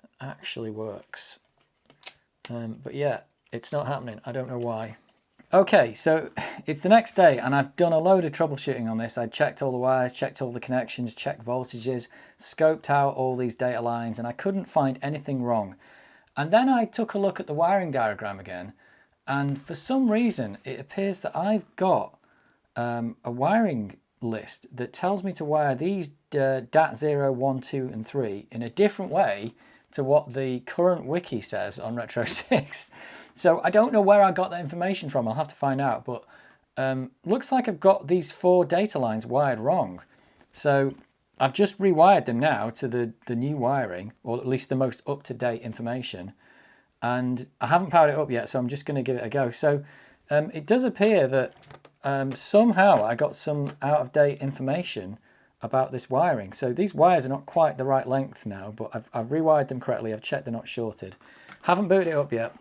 S1: that actually works? But yeah, it's not happening. I don't know why. Okay, so it's the next day and I've done a load of troubleshooting on this. I checked all the wires, checked all the connections, checked voltages, scoped out all these data lines, and I couldn't find anything wrong. And then I took a look at the wiring diagram again, and for some reason it appears that I've got a wiring list that tells me to wire these DAT 0, 1, 2 and 3 in a different way to what the current wiki says on RetroSix. So I don't know where I got that information from. I'll have to find out, but looks like I've got these 4 data lines wired wrong. So I've just rewired them now to the new wiring, or at least the most up-to-date information, and I haven't powered it up yet, so I'm just going to give it a go. So it does appear that somehow I got some out-of-date information about this wiring. So these wires are not quite the right length now, but I've rewired them correctly. I've checked they're not shorted. Haven't booted it up yet.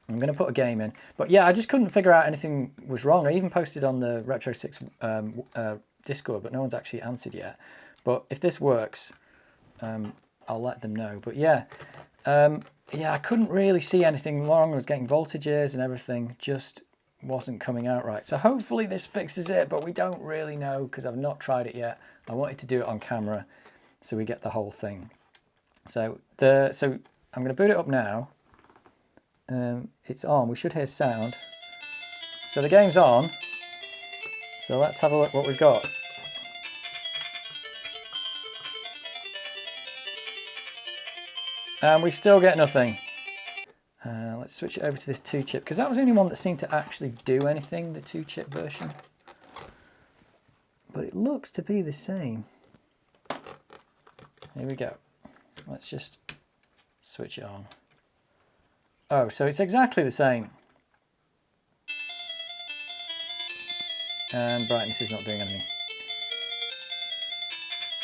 S1: I'm going to put a game in. But yeah, I just couldn't figure out anything was wrong. I even posted on the RetroSix Discord, but no one's actually answered yet. But if this works, I'll let them know. But yeah, yeah, I couldn't really see anything wrong. I was getting voltages and everything just wasn't coming out right. So hopefully this fixes it, but we don't really know because I've not tried it yet. I wanted to do it on camera so we get the whole thing. So I'm going to boot it up now. It's on. We should hear sound. So the game's on. So let's have a look what we've got. And we still get nothing. Let's switch it over to this 2-chip, because that was the only one that seemed to actually do anything, the 2-chip version. but it looks to be the same. Here we go. Let's just switch it on. Oh, so it's exactly the same. And brightness is not doing anything.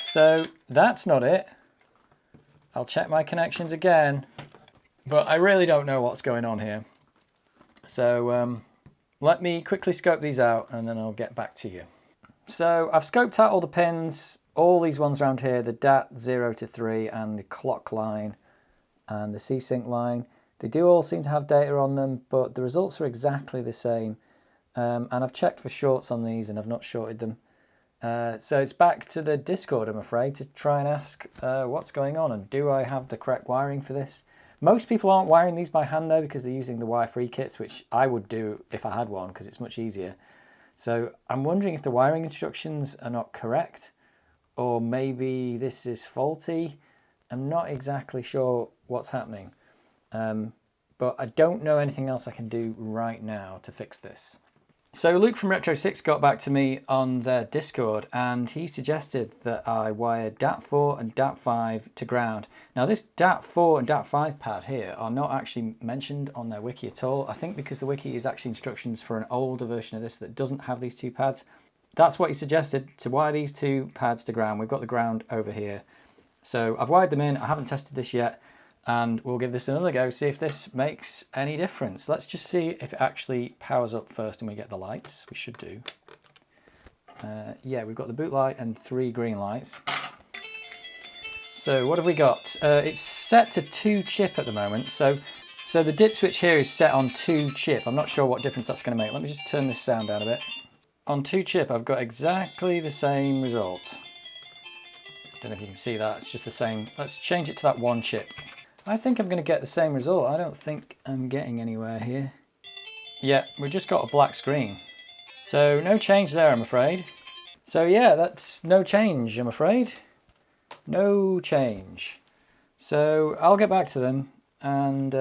S1: So that's not it. I'll check my connections again, but I really don't know what's going on here. So let me quickly scope these out and then I'll get back to you. So I've scoped out all the pins, all these ones around here, the DAT 0 to 3 and the clock line and the C-Sync line. They do all seem to have data on them, but the results are exactly the same. And I've checked for shorts on these and I've not shorted them. So it's back to the Discord, I'm afraid, to try and ask what's going on and do I have the correct wiring for this. Most people aren't wiring these by hand though, because they're using the wire-free kits, which I would do if I had one because it's much easier. So I'm wondering if the wiring instructions are not correct, or maybe this is faulty. I'm not exactly sure what's happening, but I don't know anything else I can do right now to fix this. So Luke from RetroSix got back to me on their Discord and he suggested that I wire DAT4 and DAT5 to ground. Now this DAT4 and DAT5 pad here are not actually mentioned on their wiki at all. I think because the wiki is actually instructions for an older version of this that doesn't have these two pads. That's what he suggested, to wire these two pads to ground. We've got the ground over here. So I've wired them in, I haven't tested this yet. And we'll give this another go, see if this makes any difference. Let's just see if it actually powers up first and we get the lights. We should do. Yeah, we've got the boot light and 3 green lights. So what have we got? It's set to 2 chip at the moment. So the dip switch here is set on 2 chip. I'm not sure what difference that's going to make. Let me just turn this sound down a bit. On 2 chip, I've got exactly the same result. Don't know if you can see that, it's just the same. Let's change it to that 1 chip. I think I'm going to get the same result. I don't think I'm getting anywhere here. Yeah, we've just got a black screen. So no change there, I'm afraid. So yeah, that's no change, I'm afraid. No change. So I'll get back to them and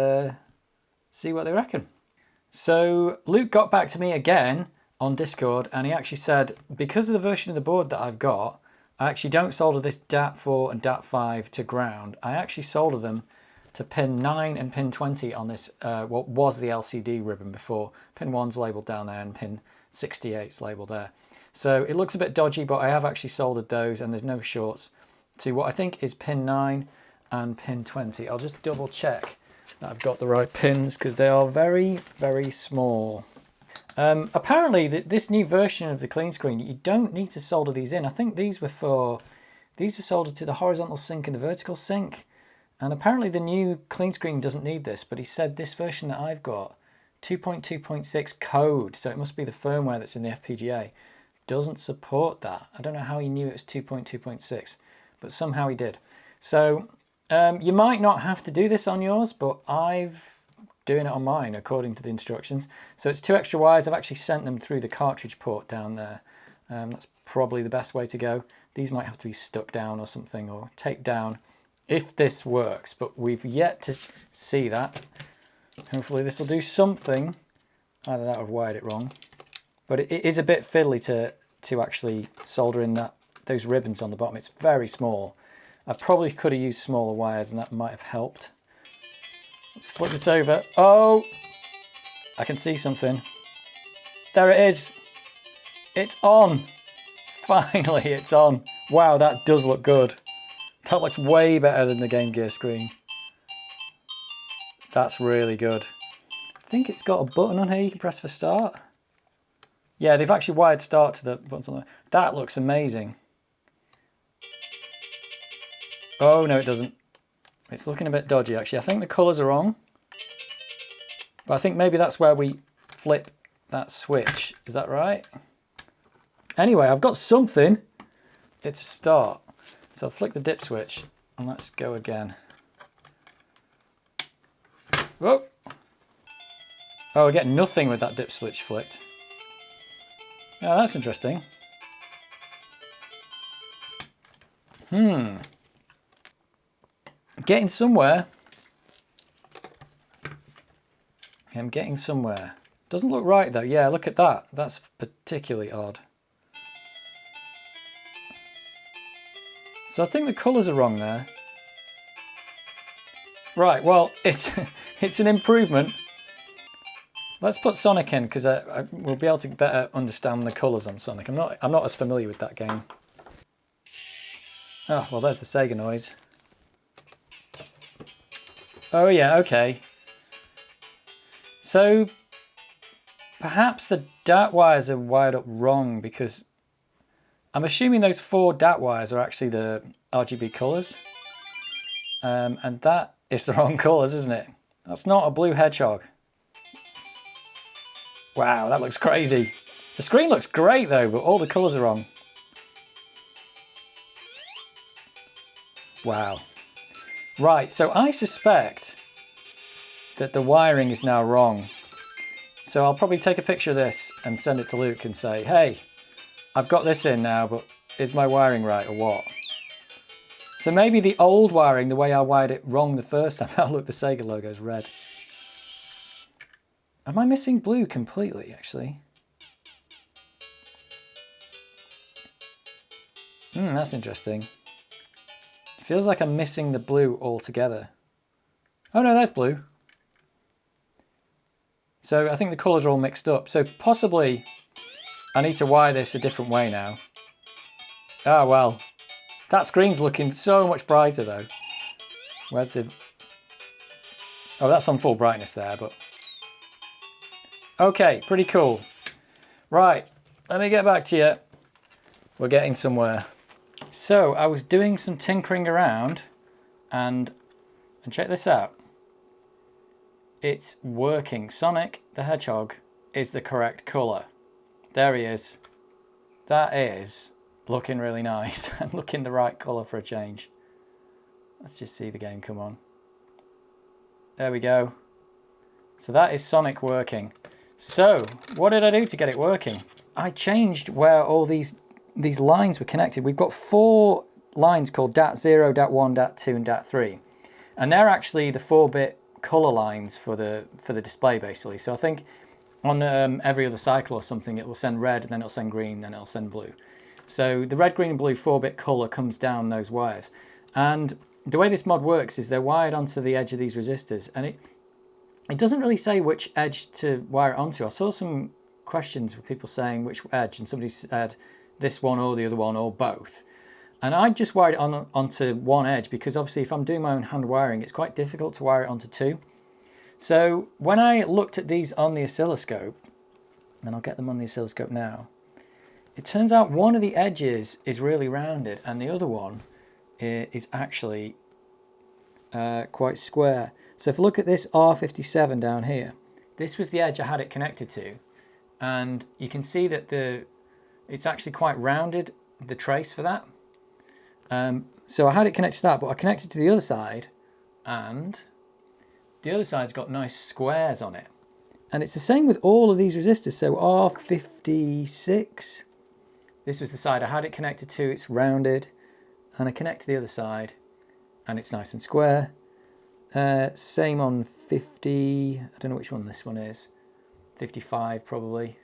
S1: see what they reckon. So Luke got back to me again on Discord and he actually said, because of the version of the board that I've got, I actually don't solder this DAT4 and DAT5 to ground. I actually solder them to pin 9 and pin 20 on this, what was the LCD ribbon before. Pin 1's labelled down there and pin 68's labelled there. So it looks a bit dodgy, but I have actually soldered those and there's no shorts to what I think is pin 9 and pin 20. I'll just double check that I've got the right pins because they are very, very small. Apparently this new version of the CleanScreen, you don't need to solder these in. I think these are soldered to the horizontal sync and the vertical sync. And apparently the new CleanScreen doesn't need this, but he said this version that I've got, 2.2.6 code, so it must be the firmware that's in the FPGA, doesn't support that. I don't know how he knew it was 2.2.6, but somehow he did. So you might not have to do this on yours, but I've doing it on mine according to the instructions. So it's 2 extra wires. I've actually sent them through the cartridge port down there. That's probably the best way to go. These might have to be stuck down or something, or taped down if this works, but we've yet to see that. Hopefully this will do something. Either that or I've wired it wrong. But it is a bit fiddly to actually solder in those ribbons on the bottom. It's very small. I probably could have used smaller wires and that might have helped. Let's flip this over. Oh, I can see something. There it is. It's on. Finally, it's on. Wow, that does look good. That looks way better than the Game Gear screen. That's really good. I think it's got a button on here you can press for start. Yeah, they've actually wired start to the buttons on there. That looks amazing. Oh, no, it doesn't. It's looking a bit dodgy, actually. I think the colours are wrong. But I think maybe that's where we flip that switch. Is that right? Anyway, I've got something. It's a start. So I'll flick the dip switch and let's go again. Whoa! Oh, I get nothing with that dip switch flicked. Oh, that's interesting. Getting somewhere. I'm getting somewhere. Doesn't look right though. Yeah, look at that. That's particularly odd. So I think the colours are wrong there. Right, well, it's an improvement. Let's put Sonic in because we'll be able to better understand the colours on Sonic. I'm not as familiar with that game. Oh, well, there's the Sega noise. Oh yeah, okay. So perhaps the DAT wires are wired up wrong because I'm assuming those 4 DAT wires are actually the RGB colours. And that is the wrong colours, isn't it? That's not a blue hedgehog. Wow, that looks crazy. The screen looks great though, but all the colours are wrong. Wow. Right, so I suspect that the wiring is now wrong. So I'll probably take a picture of this and send it to Luke and say, hey, I've got this in now, but is my wiring right or what? So maybe the old wiring, the way I wired it wrong the first time. Oh, look, the Sega logo's red. Am I missing blue completely, actually? That's interesting. It feels like I'm missing the blue altogether. Oh no, there's blue. So I think the colours are all mixed up. So possibly I need to wire this a different way now. Ah, well. That screen's looking so much brighter though. Where's the... Oh, that's on full brightness there, but... Okay, pretty cool. Right, let me get back to you. We're getting somewhere. So, I was doing some tinkering around and check this out. It's working. Sonic the Hedgehog is the correct colour. There he is. That is looking really nice and looking the right colour for a change. Let's just see the game come on. There we go. So that is Sonic working. So what did I do to get it working? I changed where all these lines were connected. We've got 4 lines called DAT0, DAT1, DAT2 and DAT3. And they're actually the 4-bit colour lines for the display basically. So I think on every other cycle or something it will send red, then it'll send green, then it'll send blue. So the red, green and blue 4-bit colour comes down those wires. And the way this mod works is they're wired onto the edge of these resistors, and it doesn't really say which edge to wire it onto. I saw some questions with people saying which edge, and somebody said this one or the other one or both. And I just wired it onto one edge because obviously if I'm doing my own hand wiring, it's quite difficult to wire it onto 2. So when I looked at these on the oscilloscope, and I'll get them on the oscilloscope now, it turns out one of the edges is really rounded and the other one is actually quite square. So if you look at this R57 down here, this was the edge I had it connected to, and you can see that it's actually quite rounded, the trace for that. So I had it connected to that, but I connected to the other side, and the other side's got nice squares on it. And it's the same with all of these resistors. So R56, this was the side I had it connected to, it's rounded, and I connect to the other side, and it's nice and square. Same on 50, I don't know which one this one is, 55 probably.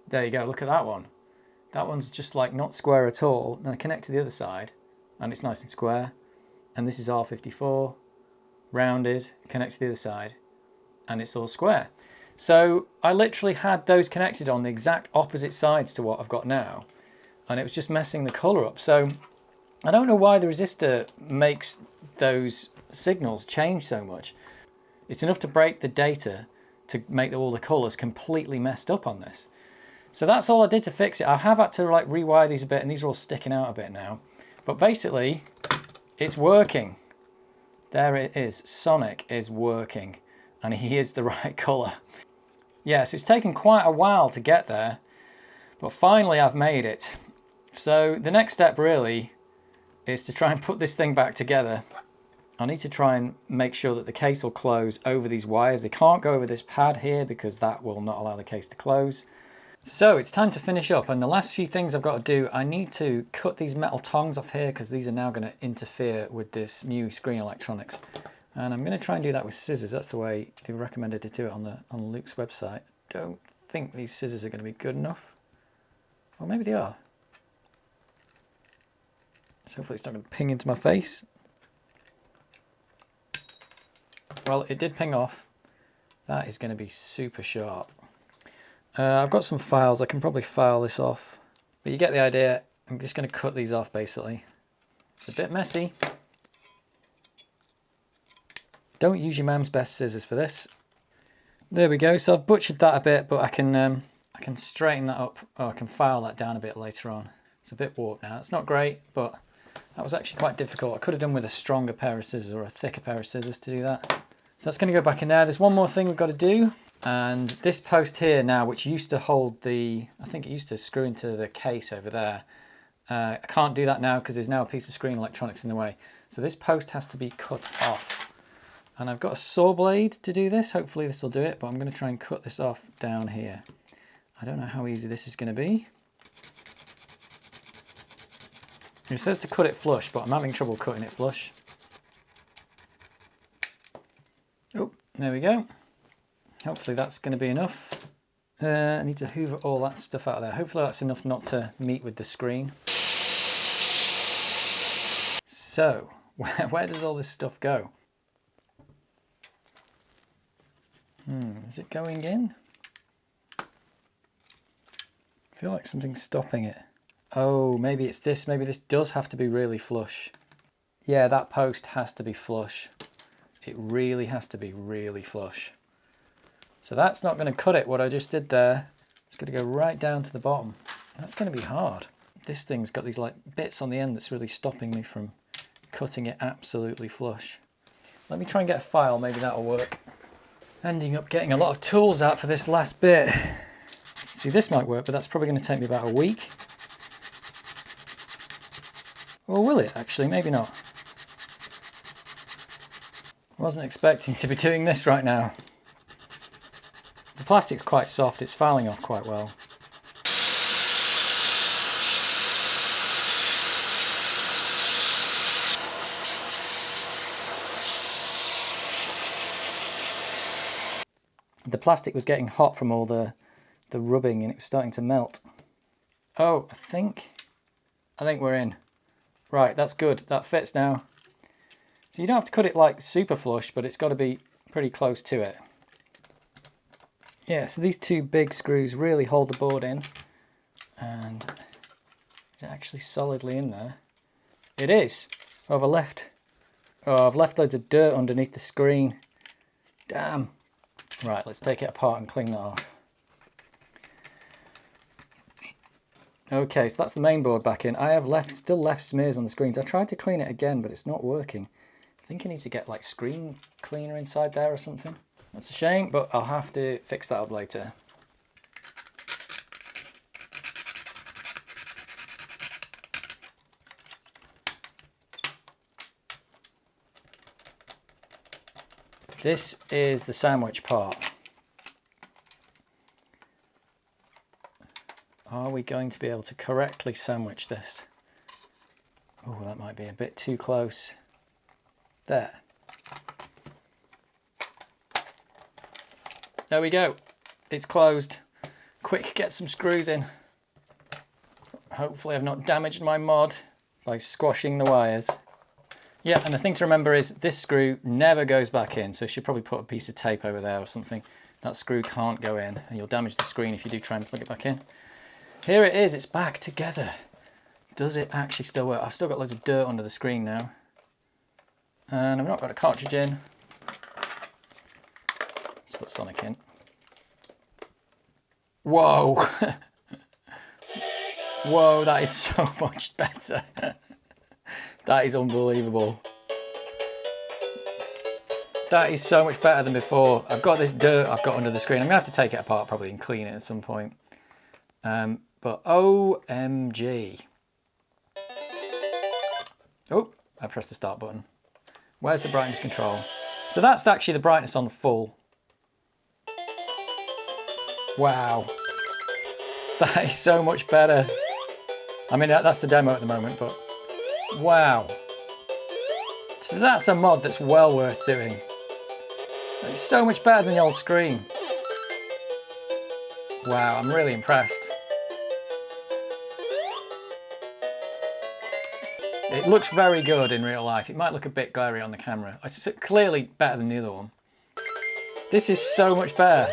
S1: There you go, look at that one. That one's just like not square at all. And I connect to the other side and it's nice and square. And this is R54, rounded, connect to the other side, and it's all square. So I literally had those connected on the exact opposite sides to what I've got now, and it was just messing the colour up. So I don't know why the resistor makes those signals change so much. It's enough to break the data to make all the colours completely messed up on this. So that's all I did to fix it. I have had to like rewire these a bit, and these are all sticking out a bit now. But basically, it's working. There it is. Sonic is working, and he is the right colour. Yes, it's taken quite a while to get there, but finally I've made it. So the next step really is to try and put this thing back together. I need to try and make sure that the case will close over these wires. They can't go over this pad here because that will not allow the case to close. So it's time to finish up, and the last few things I've got to do, I need to cut these metal tongs off here because these are now going to interfere with this new screen electronics. And I'm going to try and do that with scissors. That's the way they recommended to do it on Luke's website. Don't think these scissors are going to be good enough. Or maybe they are. So hopefully it's not going to ping into my face. Well, it did ping off. That is going to be super sharp. I've got some files. I can probably file this off. But you get the idea. I'm just going to cut these off basically. It's a bit messy. Don't use your mum's best scissors for this. There we go. So I've butchered that a bit, but I can straighten that up. Oh, I can file that down a bit later on. It's a bit warped now. It's not great, but that was actually quite difficult. I could have done with a stronger pair of scissors or a thicker pair of scissors to do that. So that's going to go back in there. There's one more thing we've got to do. And this post here now, which used to hold the, I think it used to screw into the case over there. I can't do that now because there's now a piece of screen electronics in the way. So this post has to be cut off. And I've got a saw blade to do this. Hopefully this will do it, but I'm going to try and cut this off down here. I don't know how easy this is going to be. It says to cut it flush, but I'm having trouble cutting it flush. Oh, there we go. Hopefully that's going to be enough. I need to hoover all that stuff out of there. Hopefully that's enough not to meet with the screen. So, where does all this stuff go? Is it going in? I feel like something's stopping it. Oh, maybe it's this. Maybe this does have to be really flush. Yeah, that post has to be flush. It really has to be really flush. So that's not going to cut it, what I just did there. It's going to go right down to the bottom. That's going to be hard. This thing's got these like bits on the end that's really stopping me from cutting it absolutely flush. Let me try and get a file, maybe that'll work. Ending up getting a lot of tools out for this last bit. See, this might work, but that's probably going to take me about a week. Or will it actually? Maybe not. Wasn't expecting to be doing this right now. The plastic's quite soft, it's filing off quite well. The plastic was getting hot from all the rubbing and it was starting to melt. Oh, I think we're in. Right, that's good. That fits now. So you don't have to cut it like super flush, but it's got to be pretty close to it. Yeah, so these two big screws really hold the board in. And is it actually solidly in there? It is. Oh, I've left loads of dirt underneath the screen. Damn. Right, let's take it apart and clean that off. Okay, so that's the main board back in. I have still left smears on the screens. I tried to clean it again, but it's not working. I think I need to get like screen cleaner inside there or something. That's a shame, but I'll have to fix that up later. This is the sandwich part. Are we going to be able to correctly sandwich this? Oh, that might be a bit too close. There. There we go. It's closed. Quick, get some screws in. Hopefully I've not damaged my mod by squashing the wires. Yeah, and the thing to remember is this screw never goes back in, so you should probably put a piece of tape over there or something. That screw can't go in, and you'll damage the screen if you do try and plug it back in. Here it is, it's back together. Does it actually still work? I've still got loads of dirt under the screen now. And I've not got a cartridge in. Let's put Sonic in. Whoa! Whoa, that is so much better. That is unbelievable. That is so much better than before. I've got this dirt I've got under the screen. I'm going to have to take it apart probably and clean it at some point. But OMG. Oh, I pressed the start button. Where's the brightness control? So that's actually the brightness on full. Wow. That is so much better. I mean, that's the demo at the moment, but wow. So that's a mod that's well worth doing. It's so much better than the old screen. Wow, I'm really impressed. It looks very good in real life. It might look a bit glary on the camera. It's clearly better than the other one. This is so much better.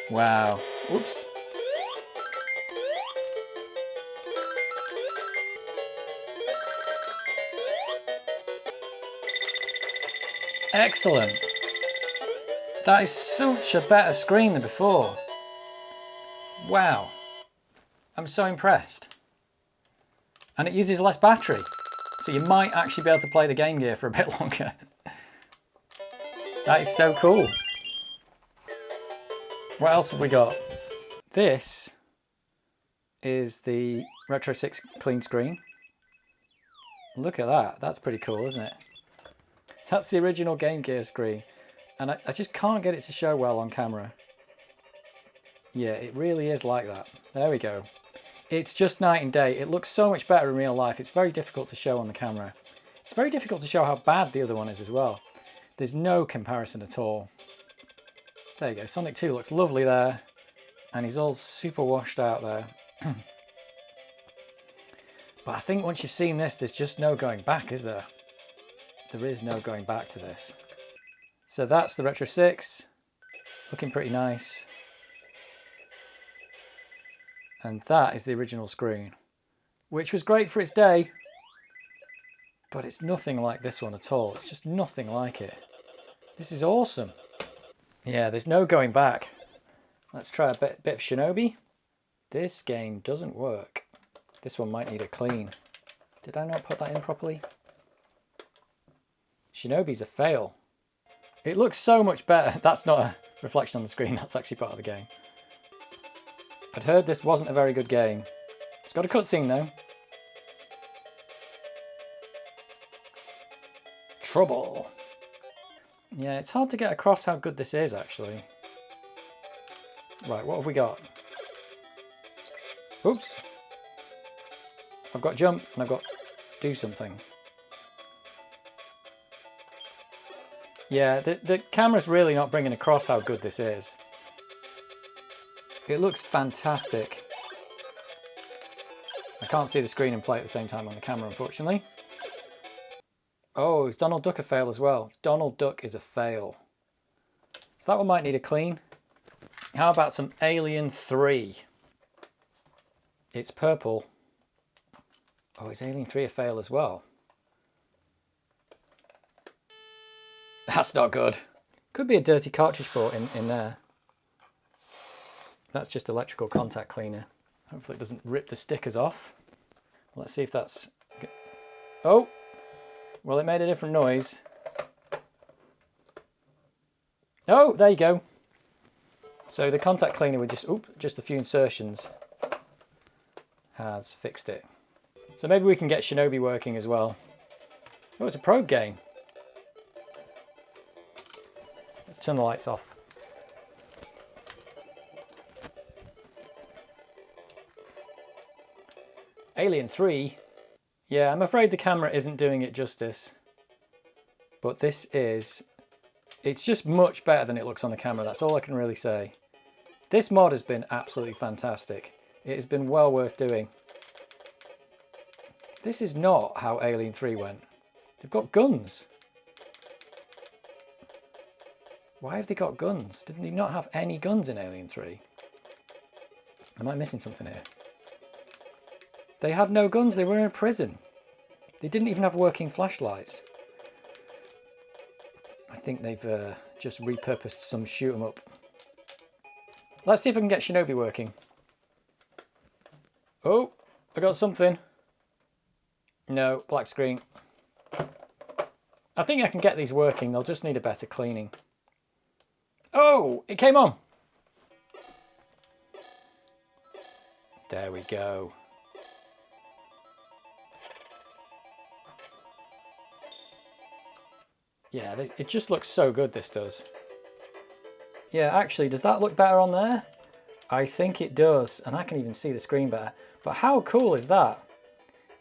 S1: Wow. Whoops. Excellent. That is such a better screen than before. Wow. I'm so impressed. And it uses less battery. So you might actually be able to play the Game Gear for a bit longer. That is so cool. What else have we got? This is the RetroSix CleanScreen. Look at that. That's pretty cool, isn't it? That's the original Game Gear screen. And I just can't get it to show well on camera. Yeah, it really is like that. There we go. It's just night and day. It looks so much better in real life. It's very difficult to show on the camera. It's very difficult to show how bad the other one is as well. There's no comparison at all. There you go. Sonic 2 looks lovely there. And he's all super washed out there. But I think once you've seen this, there's just no going back, is there? There is no going back to this. So that's the RetroSix. Looking pretty nice. And that is the original screen, which was great for its day, but it's nothing like this one at all. It's just nothing like it. This is awesome. Yeah, there's no going back. Let's try a bit of Shinobi. This game doesn't work. This one might need a clean. Did I not put that in properly? Shinobi's a fail. It looks so much better. That's not a reflection on the screen, that's actually part of the game. I'd heard this wasn't a very good game. It's got a cutscene though. Trouble. Yeah, it's hard to get across how good this is actually. Right, what have we got? Oops. I've got jump and I've got do something. Yeah, the camera's really not bringing across how good this is. It looks fantastic. I can't see the screen and play at the same time on the camera, unfortunately. Oh, is Donald Duck a fail as well? Donald Duck is a fail. So that one might need a clean. How about some Alien 3? It's purple. Oh, is Alien 3 a fail as well? That's not good. Could be a dirty cartridge port in there. That's just electrical contact cleaner. Hopefully it doesn't rip the stickers off. Let's see if that's... Oh! Well, it made a different noise. Oh, there you go. So the contact cleaner with just a few insertions has fixed it. So maybe we can get Shinobi working as well. Oh, it's a probe game. Let's turn the lights off. Alien 3, yeah, I'm afraid the camera isn't doing it justice, but this is, it's just much better than it looks on the camera, that's all I can really say. This mod has been absolutely fantastic. It has been well worth doing. This is not how Alien 3 went. They've got guns. Why have they got guns? Didn't they not have any guns in Alien 3? Am I missing something here? They had no guns, they were in a prison. They didn't even have working flashlights. I think they've just repurposed some shoot 'em up. Let's see if I can get Shinobi working. Oh, I got something. No, black screen. I think I can get these working, they'll just need a better cleaning. Oh, it came on. There we go. Yeah, it just looks so good, this does. Yeah, actually, does that look better on there? I think it does, and I can even see the screen better. But how cool is that?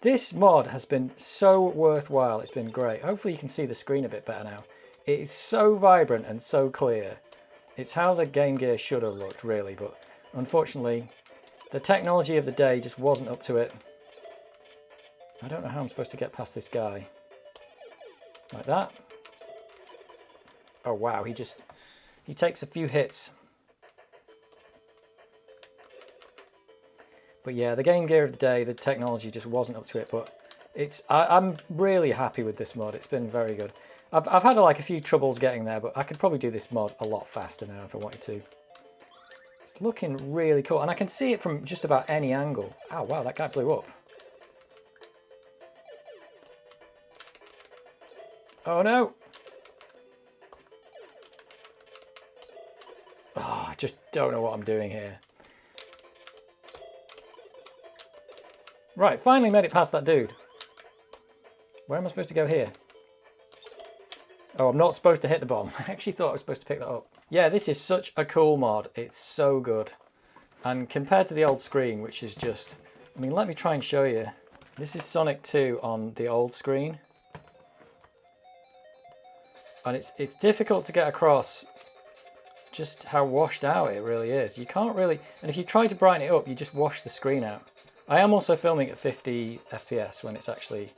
S1: This mod has been so worthwhile, it's been great. Hopefully you can see the screen a bit better now. It is so vibrant and so clear. It's how the Game Gear should have looked, really, but unfortunately, The technology of the day just wasn't up to it. I don't know how I'm supposed to get past this guy. Like that. Oh wow, he takes a few hits. But yeah, the Game Gear of the day, the technology just wasn't up to it, but I'm really happy with this mod. It's been very good. I've had like a few troubles getting there, but I could probably do this mod a lot faster now if I wanted to. It's looking really cool, and I can see it from just about any angle. Oh wow, that guy blew up. Oh no! Oh, I just don't know what I'm doing here. Right, finally made it past that dude. Where am I supposed to go here? Oh, I'm not supposed to hit the bomb. I actually thought I was supposed to pick that up. Yeah, this is such a cool mod. It's so good. And compared to the old screen, which is just... I mean, let me try and show you. This is Sonic 2 on the old screen. And it's difficult to get across just how washed out it really is. You can't really... And if you try to brighten it up, you just wash the screen out. I am also filming at 50 FPS when it's actually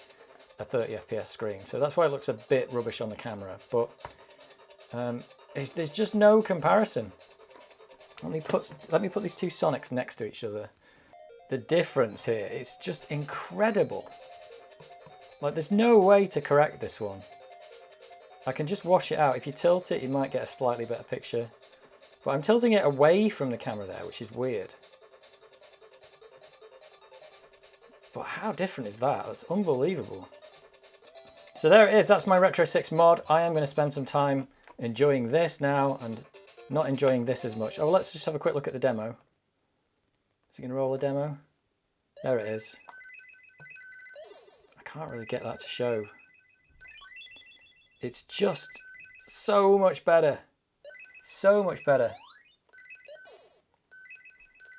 S1: a 30 FPS screen, so that's why it looks a bit rubbish on the camera, but there's just no comparison. Let me put these two Sonics next to each other. The difference here is just incredible. Like, there's no way to correct this one. I can just wash it out. If you tilt it, you might get a slightly better picture, but I'm tilting it away from the camera there, which is weird. But how different is that? That's unbelievable. So there it is, that's my RetroSix mod. I am going to spend some time enjoying this now and not enjoying this as much. Oh, let's just have a quick look at the demo. Is it going to roll a demo? There it is. I can't really get that to show. It's just so much better. So much better.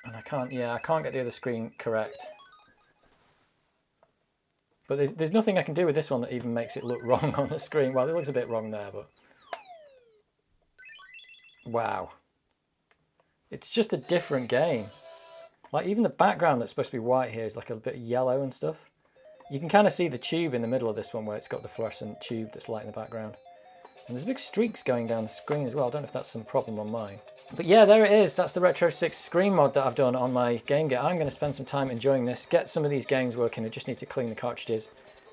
S1: And I can't get the other screen correct. But there's nothing I can do with this one that even makes it look wrong on the screen. Well, it looks a bit wrong there, but... Wow. It's just a different game. Like, even the background that's supposed to be white here is like a bit yellow and stuff. You can kind of see the tube in the middle of this one where it's got the fluorescent tube that's light in the background. And there's big streaks going down the screen as well. I don't know if that's some problem on mine. But yeah, there it is. That's the RetroSix screen mod that I've done on my Game Gear. I'm going to spend some time enjoying this, get some of these games working. I just need to clean the cartridges.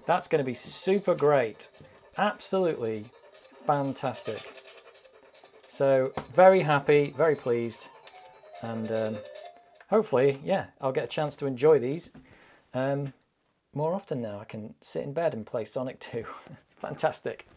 S1: That's going to be super great. Absolutely fantastic. So, very happy, very pleased. And hopefully, yeah, I'll get a chance to enjoy these more often now. I can sit in bed and play Sonic 2. Fantastic.